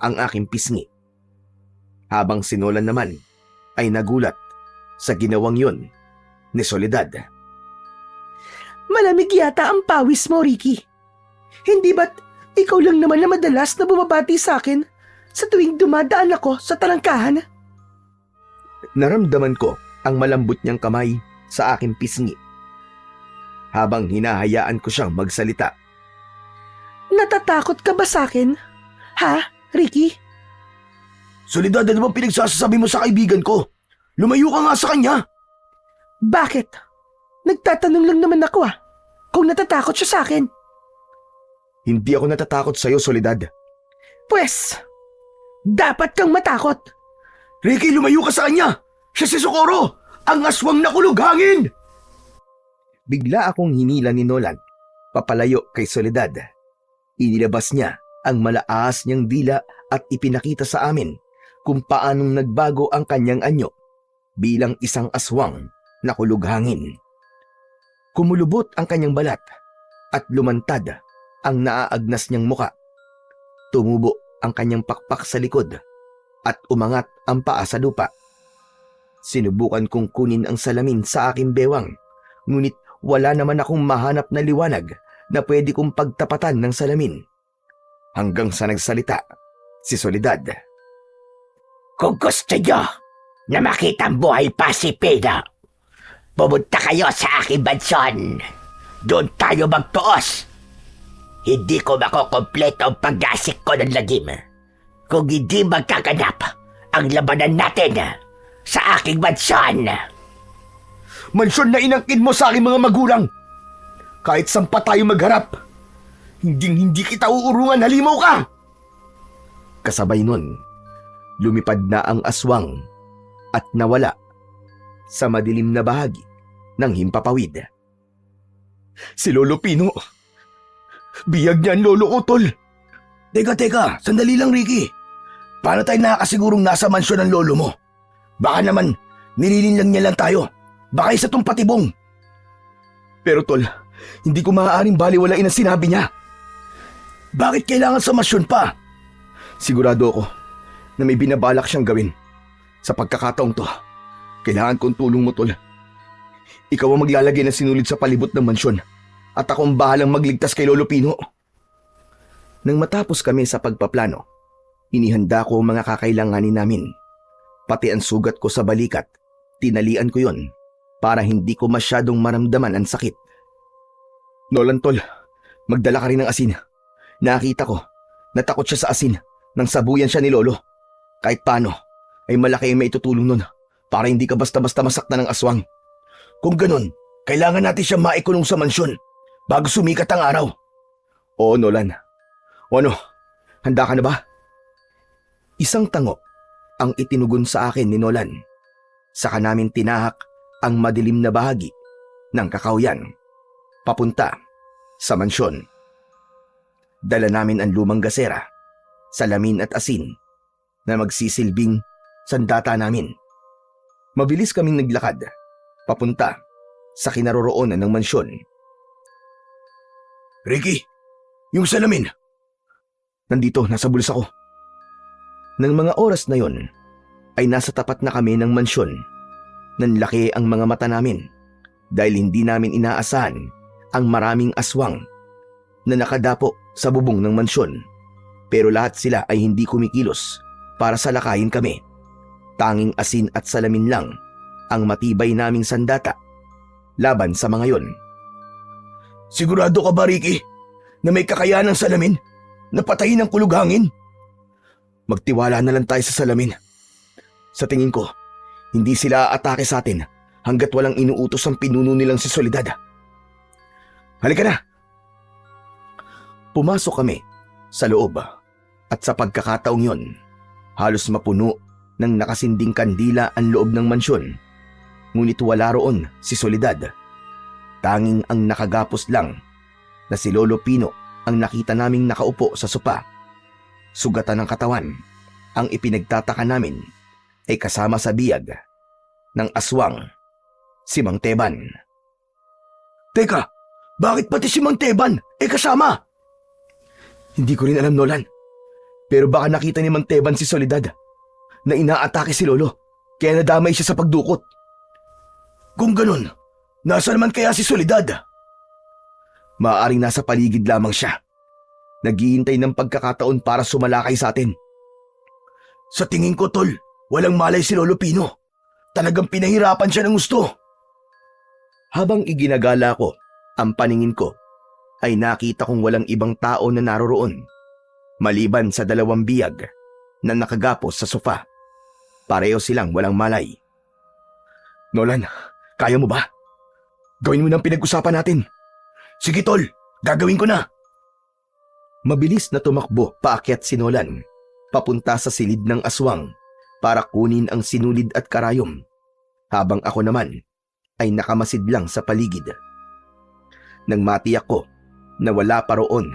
ang aking pisngi. Habang si Nolan naman ay nagulat sa ginawang yon ni Soledad. Malamig yata ang pawis mo, Ricky. Hindi ba't ikaw lang naman na madalas na bumabati sa akin sa tuwing dumadaan ako sa talangkahan? Naramdaman ko ang malambot niyang kamay sa aking pisngi. Habang hinahayaan ko siyang magsalita. Natatakot ka ba sa akin? Ha, Ricky? Soledad, ano bang pinagsasabi mo sa kaibigan ko? Lumayo ka nga sa kanya. Bakit? Nagtatanong lang naman ako kung natatakot siya sa akin. Hindi ako natatakot sa'yo, Soledad. Pwes, dapat kang matakot. Ricky, lumayo ka sa kanya. Siya si Socorro, ang aswang na kulog hangin. Bigla akong hinila ni Nolan papalayo kay Soledad. Inilabas niya ang malaas niyang dila at ipinakita sa amin kung paanong nagbago ang kanyang anyo bilang isang aswang na kulog hangin. Kumulubot ang kanyang balat at lumantad ang naaagnas niyang muka. Tumubo ang kanyang pakpak sa likod at umangat ang paa sa lupa. Sinubukan kong kunin ang salamin sa aking bewang, ngunit wala naman akong mahanap na liwanag na pwede kong pagtapatan ng salamin. Hanggang sa nagsalita si Soledad. Kung gusto nyo na makita ang buhay pa si Pina, pumunta kayo sa aking mansyon. Doon tayo magtuos. Hindi ko makukompleto ang pag-asik ko ng lagim kung hindi magkaganap ang labanan natin sa aking mansyon. Mansyon na inangkin mo sa aking mga magulang. Kahit saan pa tayo magharap, hindi kita uurungan, halimaw ka! Kasabay nun, lumipad na ang aswang at nawala sa madilim na bahagi ng himpapawid. Si Lolo Pino, biyag niya ang lolo ko, Tol. Teka, sandali lang, Ricky. Paano tayo nakakasigurong nasa mansyon ng lolo mo? Baka naman, nililin lang niya lang tayo. Baka isa tong patibong. Pero Tol, hindi ko maaaring baliwalain ang sinabi niya. Bakit kailangan sa mansyon pa? Sigurado ako na may binabalak siyang gawin. Sa pagkakataong to, kailangan kong tulong mo, Tol. Ikaw ang maglalagay ng sinulid sa palibot ng mansyon at ako ang bahalang magligtas kay Lolo Pino. Nang matapos kami sa pagpaplano, inihanda ko ang mga kakailanganin namin. Pati ang sugat ko sa balikat, tinalian ko yon para hindi ko masyadong maramdaman ang sakit. Nolan, Tol, magdala ka rin ng asin. Nakita ko, natakot siya sa asin nang sabuyan siya ni Lolo. Kahit paano, ay malaki ang maitutulong nun para hindi ka basta-basta masaktan ng aswang. Kung ganun, kailangan natin siya maikulong sa mansyon bago sumikat ang araw. Oo, Nolan. O ano, handa ka na ba? Isang tango ang itinugon sa akin ni Nolan. Saka namin tinahak ang madilim na bahagi ng kakawyan, papunta sa mansyon. Dala namin ang lumang gasera, salamin at asin, na magsisilbing sandata namin. Mabilis kaming naglakad, papunta sa kinaroroonan ng mansyon. Ricky, yung salamin. Nandito, nasa bulsa ko. Nang mga oras na yon, ay nasa tapat na kami ng mansyon. Nanlaki ang mga mata namin dahil hindi namin inaasahan ang maraming aswang na nakadapo sa bubong ng mansyon. Pero lahat sila ay hindi kumikilos para salakayin kami. Tanging asin at salamin lang ang matibay naming sandata laban sa mga yon. Sigurado ka ba, Ricky, na may kakayanang salamin na patayin ang kulughangin? Magtiwala na lang tayo sa salamin. Sa tingin ko, hindi sila aatake sa atin hanggat walang inuutos ang pinuno nilang si Soledad. Halika na! Pumasok kami sa loob at sa pagkakataong yon, halos mapuno ng nakasinding kandila ang loob ng mansyon. Ngunit wala roon si Soledad. Tanging ang nakagapos lang na si Lolo Pino ang nakita naming nakaupo sa sopa. Sugatan ng katawan, ang ipinagtataka namin ay kasama sa biyag ng aswang, si Mang Teban. Teka, bakit pati si Mang Teban kasama? Hindi ko rin alam, Nolan. Pero baka nakita ni Mang Teban si Soledad na inaatake si Lolo, kaya nadamay siya sa pagdukot. Kung ganun, nasa naman kaya si Soledad? Maaaring nasa paligid lamang siya. Naghihintay ng pagkakataon para sumalakay sa atin. Sa tingin ko, tol, walang malay si Lolo Pino. Talagang pinahirapan siya ng gusto. Habang iginagala ko ang paningin ko, ay nakita kong walang ibang tao na naroroon, maliban sa 2 biyag na nakagapos sa sofa. Pareho silang walang malay. Nolan, kaya mo ba? Gawin mo ng pinag-usapan natin. Sige, tol, gagawin ko na. Mabilis na tumakbo paakyat si Nolan, papunta sa silid ng aswang para kunin ang sinulid at karayom, habang ako naman ay nakamasid lang sa paligid. Nang matiyak ko na wala pa roon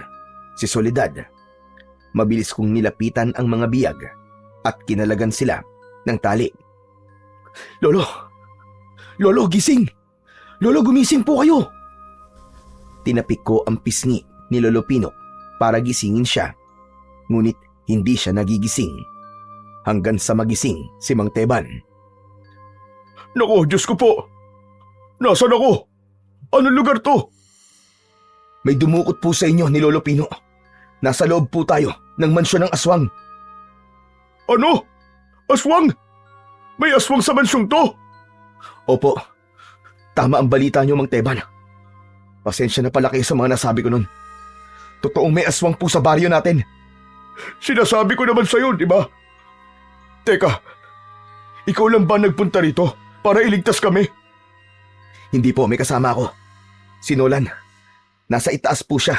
si Soledad, mabilis kong nilapitan ang mga biyag at kinalagan sila ng tali. Lolo! Lolo, gising! Lolo, gumising po kayo! Tinapik ko ang pisngi ni Lolo Pino para gisingin siya, ngunit hindi siya nagigising hanggang sa magising si Mang Teban. Naku, Diyos ko po! Nasaan ako? Anong lugar to? May dumukot po sa inyo ni Lolo Pino. Nasa loob po tayo ng mansyon ng aswang. Ano? Aswang? May aswang sa mansyong to? Opo, tama ang balita niyo, Mang Teban. Pasensya na pala kayo sa mga nasabi ko nun. Totoong may aswang po sa baryo natin. Sinasabi ko naman sa'yo, di ba? Teka, ikaw lang ba nagpunta rito para iligtas kami? Hindi po, may kasama ako. Si Nolan. Nasa itaas po siya,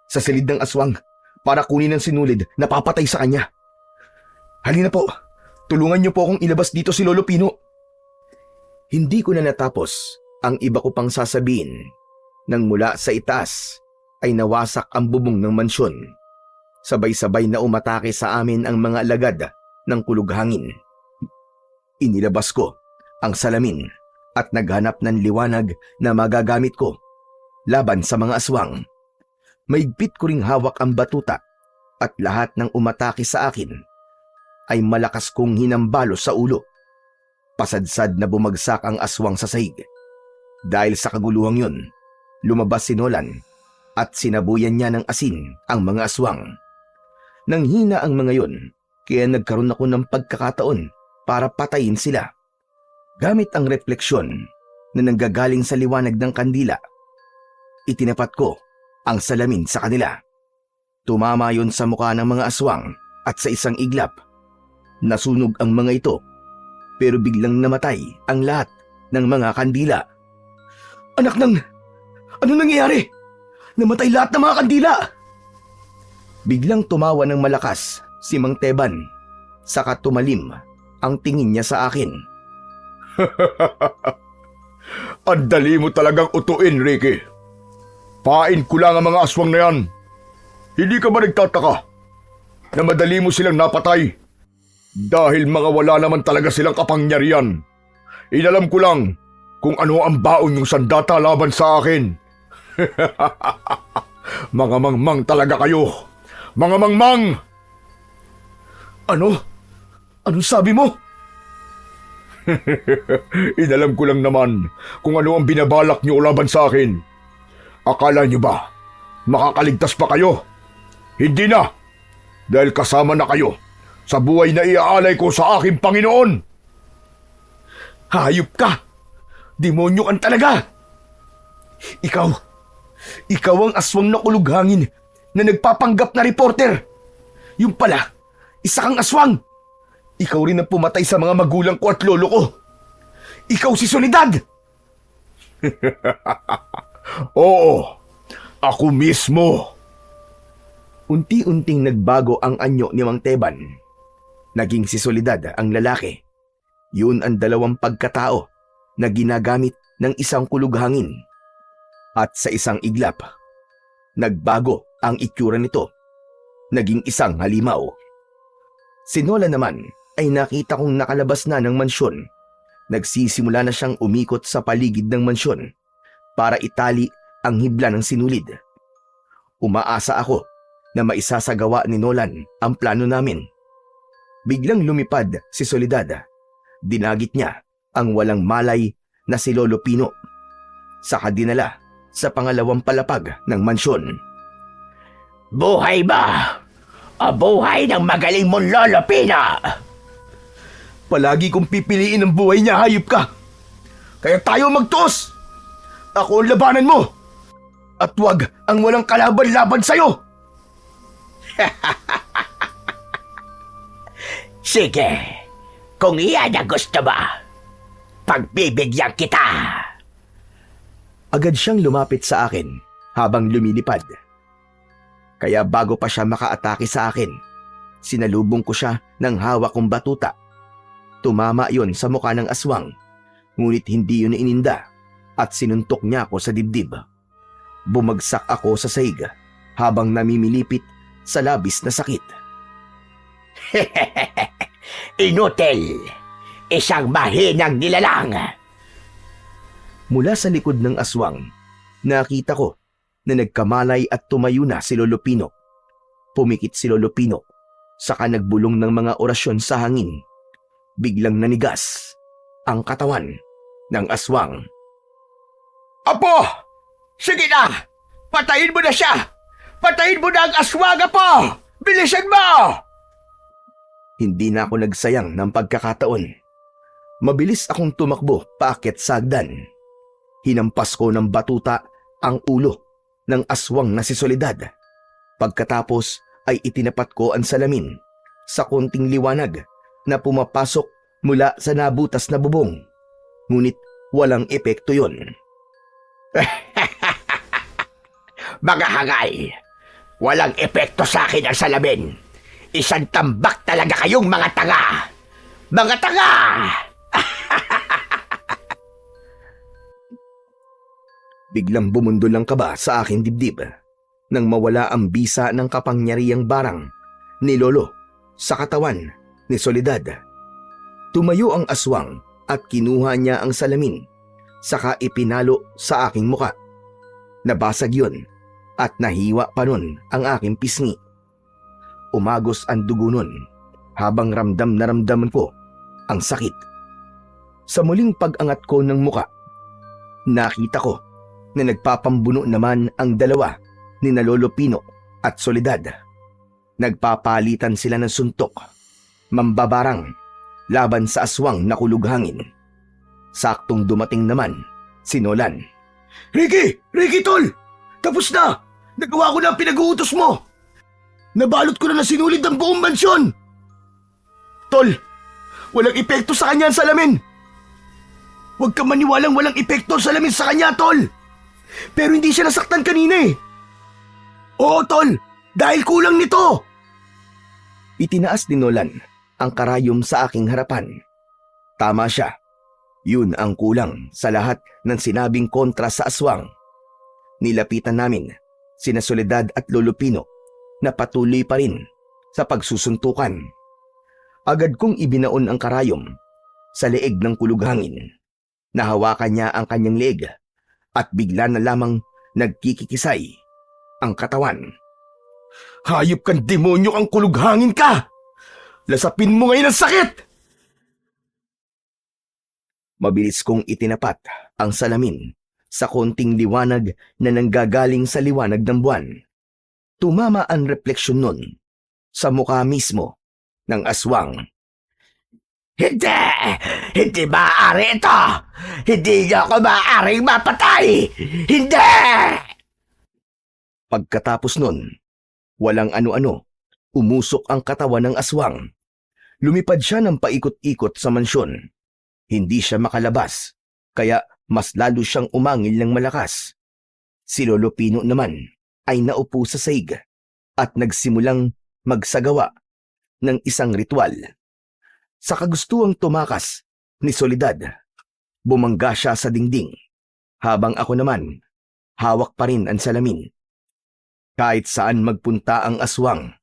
sa silid ng aswang, para kunin ang sinulid na papatay sa kanya. Halina po, tulungan niyo po akong ilabas dito si Lolo Pino. Hindi ko na natapos ang iba ko pang sasabihin nang mula sa itaas ay nawasak ang bubong ng mansyon. Sabay-sabay na umatake sa amin ang mga alagad ng kulughangin. Inilabas ko ang salamin at naghanap ng liwanag na magagamit ko laban sa mga aswang. Maigpit ko ring hawak ang batuta at lahat ng umatake sa akin ay malakas kong hinambalo sa ulo. Pasadsad na bumagsak ang aswang sa sahig. Dahil sa kaguluhang yun, lumabas si Nolan at sinabuyan niya ng asin ang mga aswang. Nanghina ang mga yun, kaya nagkaroon ako ng pagkakataon para patayin sila. Gamit ang refleksyon na nanggagaling sa liwanag ng kandila, itinapat ko ang salamin sa kanila. Tumama yon sa mukha ng mga aswang at sa isang iglap, nasunog ang mga ito, pero biglang namatay ang lahat ng mga kandila. Anak ng... Ano nangyayari? Namatay lahat ng mga kandila! Biglang tumawa ng malakas si Mang Teban, saka tumalim ang tingin niya sa akin. Ang dali mo talagang utuin, Ricky. Pain ko lang ang mga aswang na yan. Hindi ka ba nagtataka na madali mo silang napatay? Dahil mga wala naman talaga silang kapangyarihan. Inalam ko lang kung ano ang baon ng sandata laban sa akin. Mga mangmang talaga kayo. Mga mangmang! Ano? Anong sabi mo? Inalam ko lang naman kung ano ang binabalak niyo laban sa akin. Akala niyo ba makakaligtas pa kayo? Hindi na! Dahil kasama na kayo sa buhay na iaalay ko sa aking Panginoon. Hayop ka! Demonyo kan talaga! Ikaw ang aswang na kulughangin na nagpapanggap na reporter. Yung pala, isa kang aswang. Ikaw rin ang pumatay sa mga magulang ko at lolo ko. Ikaw si Soledad! Oo, ako mismo. Unti-unting nagbago ang anyo ni Mang Teban. Naging si Soledad ang lalaki. Yun ang dalawang pagkatao na ginagamit ng isang kulughangin. At sa isang iglap, nagbago ang itsura nito. Naging isang halimaw. Si Nola naman ay nakita kong nakalabas na ng mansyon. Nagsisimula na siyang umikot sa paligid ng mansyon para itali ang hibla ng sinulid. Umaasa ako na maisasagawa ni Nolan ang plano namin. Biglang lumipad si Soledad. Dinagit niya ang walang malay na si Lolo Pino. Saka dinala sa pangalawang palapag ng mansyon. Buhay ba? O buhay ng magaling mong Lolo Pino? Palagi kong pipiliin ang buhay niya, hayop ka! Kaya tayo magtuos! Ako ang labanan mo! At wag ang walang kalaban-laban sa'yo! Sige, kung iyan ang gusto mo, pagbibigyan kita. Agad siyang lumapit sa akin habang lumilipad. Kaya bago pa siya makaatake sa akin, sinalubong ko siya ng hawak kong batuta. Tumama yon sa mukha ng aswang, ngunit hindi yun ininda at sinuntok niya ako sa dibdib. Bumagsak ako sa saig habang namimilipit sa labis na sakit. Inutil! Isang mahinang nilalang! Mula sa likod ng aswang, nakita ko na nagkamalay at tumayo na si Lolo Pino. Pumikit si Lolo Pino, saka nagbulong ng mga orasyon sa hangin. Biglang nanigas ang katawan ng aswang. Apo! Sige na! Patayin mo na siya! Patayin mo na ang aswang, Apo! Bilisan mo! Hindi na ako nagsayang ng pagkakataon. Mabilis akong tumakbo paakyat sa hagdan. Hinampas ko ng batuta ang ulo ng aswang na si Soledad. Pagkatapos ay itinapat ko ang salamin sa konting liwanag na pumapasok mula sa nabutas na bubong. Ngunit walang epekto yon. Mga hangay, walang epekto sa akin ang salamin. Isang tambak talaga kayong mga tanga! Mga tanga! Biglang bumundol ang kaba sa aking dibdib nang mawala ang bisa ng kapangyarihang barang ni Lolo sa katawan ni Soledad. Tumayo ang aswang at kinuha niya ang salamin, saka ipinalo sa aking muka. Nabasag yun at nahiwa pa nun ang aking pisngi. Umagos ang dugo nun habang ramdam na ramdaman ko ang sakit. Sa muling pag-angat ko ng muka, nakita ko na nagpapambuno naman ang dalawa ni na Lolo Pino at Soledad. Nagpapalitan sila ng suntok, mambabarang, laban sa aswang na kulughangin. Saktong dumating naman si Nolan. Ricky! Ricky, tol! Tapos na! Nagawa ko na ang pinag-uutos mo! Nabalot ko na sinulid ang buong mansyon! Tol, walang epekto sa kanya ang salamin! Huwag ka maniwalang walang epekto ang salamin sa kanya, tol! Pero hindi siya nasaktan kanina eh! Oo, tol! Dahil kulang nito! Itinaas ni Nolan ang karayom sa aking harapan. Tama siya. Yun ang kulang sa lahat ng sinabing kontra sa aswang. Nilapitan namin sina Soledad at Lolo Pino na patuloy pa rin sa pagsusuntukan. Agad kong ibinaon ang karayom sa leeg ng kulughangin. Nahawakan niya ang kanyang leeg at bigla na lamang nagkikikisay ang katawan. Hayop kang demonyo kang kulughangin ka! Lasapin mo ngayon ang sakit! Mabilis kong itinapat ang salamin sa konting liwanag na nanggagaling sa liwanag ng buwan. Tumama ang refleksyon nun sa mukha mismo ng aswang. Hindi! Hindi maaari ito! Hindi niyo ako maaaring mapatay! Hindi! Pagkatapos nun, walang ano-ano, umusok ang katawan ng aswang. Lumipad siya ng paikot-ikot sa mansyon. Hindi siya makalabas, kaya mas lalo siyang umangil ng malakas. Si Lolo Pino naman ay naupo sa saig at nagsimulang magsagawa ng isang ritual. Sa kagustuang tumakas ni Soledad, bumangga siya sa dingding, habang ako naman, hawak pa rin ang salamin. Kahit saan magpunta ang aswang,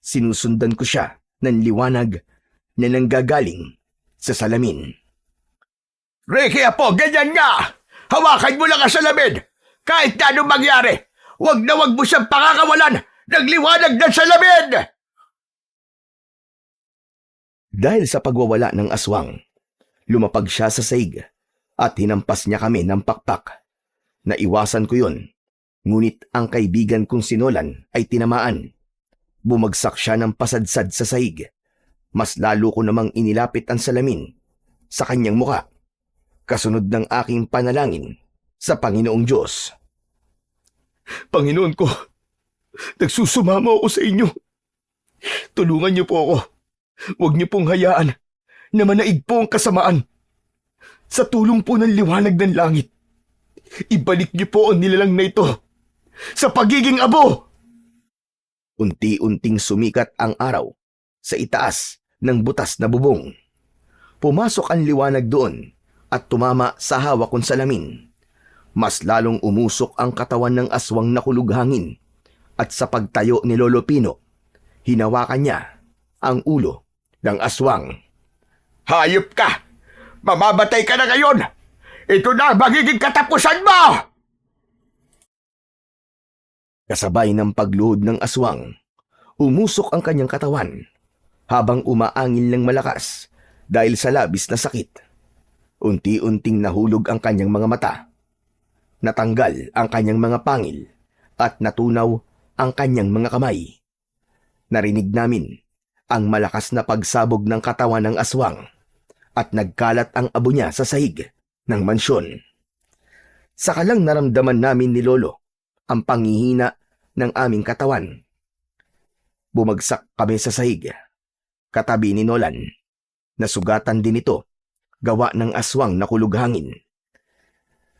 sinusundan ko siya ng liwanag na nanggagaling sa salamin. Ricky, apo, ganyan nga! Hawakan mo lang ang salamin! Kahit na anong mangyari, wag na wag mo siyang pakakawalan ng liwanag ng salamin! Dahil sa pagwawala ng aswang, lumapag siya sa saig at hinampas niya kami ng pakpak. Naiwasan ko yun, ngunit ang kaibigan kong sinolan ay tinamaan. Bumagsak siya ng pasadsad sa saig. Mas lalo ko namang inilapit ang salamin sa kanyang muka, kasunod ng aking panalangin sa Panginoong Diyos. Panginoon ko, nagsusumamo ako sa inyo. Tulungan niyo po ako. Huwag niyo pong hayaan na manaig po ang kasamaan. Sa tulong po ng liwanag ng langit, ibalik niyo po ang nilalang na ito sa pagiging abo. Unti-unting sumikat ang araw sa itaas ng butas na bubong. Pumasok ang liwanag doon at tumama sa hawak kong salamin. Mas lalong umusok ang katawan ng aswang na kulughangin at sa pagtayo ni Lolo Pino, hinawakan niya ang ulo ng aswang. Hayop ka! Mamamatay ka na ngayon! Ito na ang magiging katapusan mo! Kasabay ng pagluhod ng aswang, umusok ang kanyang katawan habang umaangil ng malakas dahil sa labis na sakit. Unti-unting nahulog ang kanyang mga mata. Natanggal ang kanyang mga pangil at natunaw ang kanyang mga kamay. Narinig namin ang malakas na pagsabog ng katawan ng aswang at nagkalat ang abo niya sa sahig ng mansyon. Saka lang naramdaman namin ni Lolo ang panghihina ng aming katawan. Bumagsak kami sa sahig, katabi ni Nolan. Nasugatan din ito, gawa ng aswang na kulughangin.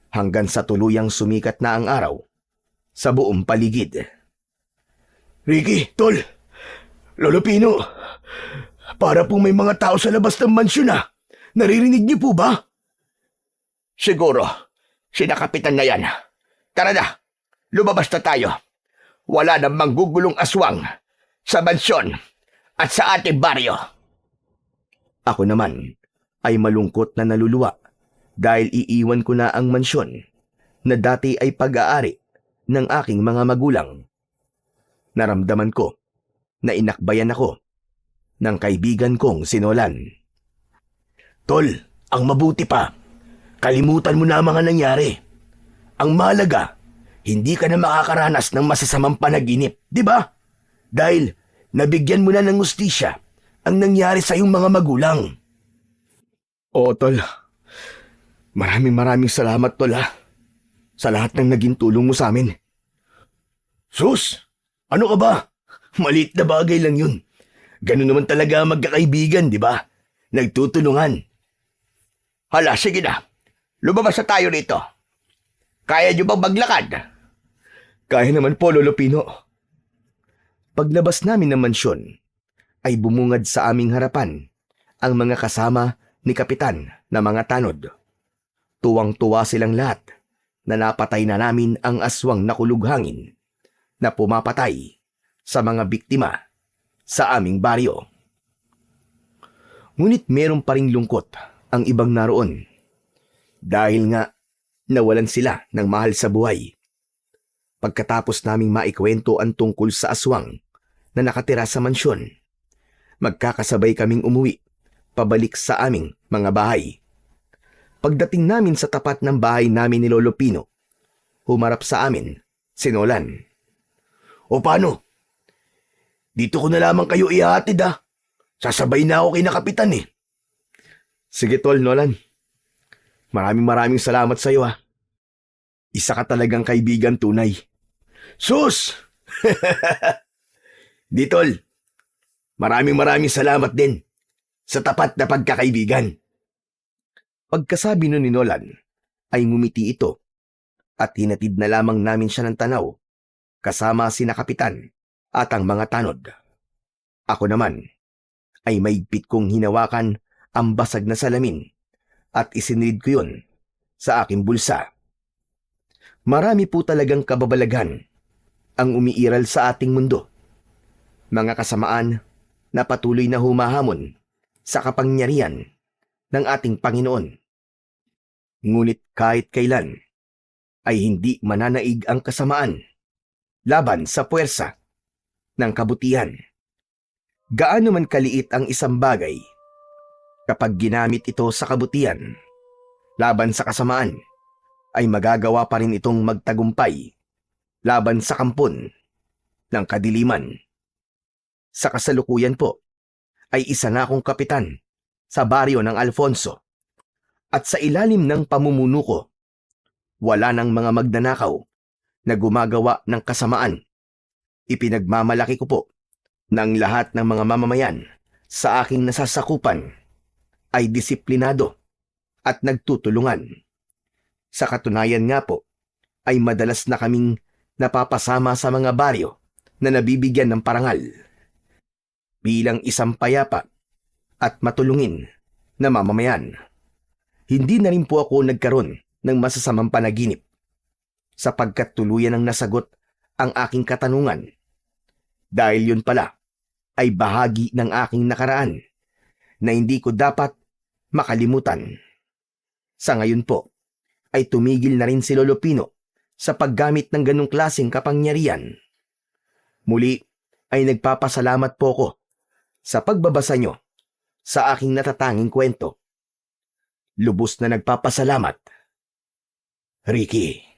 Hanggang sa tuluyang sumikat na ang araw sa buong paligid. Ricky, Tol, Lolo Pino, para pong may mga tao sa labas ng mansyon na. Naririnig niyo po ba? Siguro, sina Kapitan na yan. Tara na, lumabas na tayo. Wala nang manggugulong aswang sa mansyon at sa ating baryo. Ako naman ay malungkot na naluluwa dahil iiwan ko na ang mansyon na dati ay pag-aari ng aking mga magulang. Naramdaman ko na inakbayan ako ng kaibigan kong sinolan. Tol, ang mabuti pa, kalimutan mo na ang mga nangyari. Ang mahalaga, hindi ka na makakaranas ng masasamang panaginip, di ba? Dahil nabigyan mo na ng hustisya ang nangyari sa iyong mga magulang. Oo, Tol. Maraming salamat, Tol, sa lahat ng naging tulong mo sa amin. Sus, ano ka ba? Maliit na bagay lang yun. Ganun naman talaga ang magkakaibigan, di ba? Nagtutulungan. Hala, sige na. Lumabas na tayo rito. Kaya niyo bang maglakad? Kaya naman po, Lolo Pino. Paglabas namin ng mansyon, ay bumungad sa aming harapan ang mga kasama ni Kapitan na mga tanod. Tuwang-tuwa silang lahat na napatay na namin ang aswang na kulughangin na pumapatay sa mga biktima sa aming baryo. Ngunit meron pa ring lungkot ang ibang naroon. Dahil nga nawalan sila ng mahal sa buhay. Pagkatapos naming maikwento ang tungkol sa aswang na nakatira sa mansyon, magkakasabay kaming umuwi pabalik sa aming mga bahay. Pagdating namin sa tapat ng bahay namin ni Lolo Pino, humarap sa amin si Nolan. O paano? Dito ko na lamang kayo ihatid ah. Sasabay na ako kay na kapitan eh. Sige tol, Nolan. Maraming salamat sa iyo ha. Isa ka talagang kaibigan tunay. Sus! Di tol, maraming salamat din sa tapat na pagkakaibigan. Pagkasabi nun ni Nolan, ay ngumiti ito at hinatid na lamang namin siya ng tanaw kasama sina kapitan at ang mga tanod. Ako naman ay maigpit kong hinawakan ang basag na salamin at isinilid ko yun sa aking bulsa. Marami po talagang kababalaghan ang umiiral sa ating mundo. Mga kasamaan na patuloy na humahamon sa kapangyarihan ng ating Panginoon. Ngunit kahit kailan ay hindi mananaig ang kasamaan laban sa puwersa ng kabutihan. Gaano man kaliit ang isang bagay, kapag ginamit ito sa kabutihan laban sa kasamaan, ay magagawa pa rin itong magtagumpay laban sa kampon ng kadiliman. Sa kasalukuyan po, ay isa na akong kapitan sa baryo ng Alfonso at sa ilalim ng pamumuno ko, wala ng mga magnanakaw na gumagawa ng kasamaan. Ipinagmamalaki ko po ng lahat ng mga mamamayan sa aking nasasakupan ay disiplinado at nagtutulungan. Sa katunayan nga po, ay madalas na kaming napapasama sa mga baryo na nabibigyan ng parangal. Bilang isang payapa at matulungin na mamamayan, hindi na rin po ako nagkaroon ng masasamang panaginip sapagkat tuluyan ang nasagot ang aking katanungan. Dahil yun pala ay bahagi ng aking nakaraan na hindi ko dapat makalimutan. Sa ngayon po, ay tumigil na rin si Lolo Pino sa paggamit ng ganong klaseng kapangyarihan. Muli ay nagpapasalamat po ko sa pagbabasa nyo sa aking natatanging kwento. Lubos na nagpapasalamat, Ricky.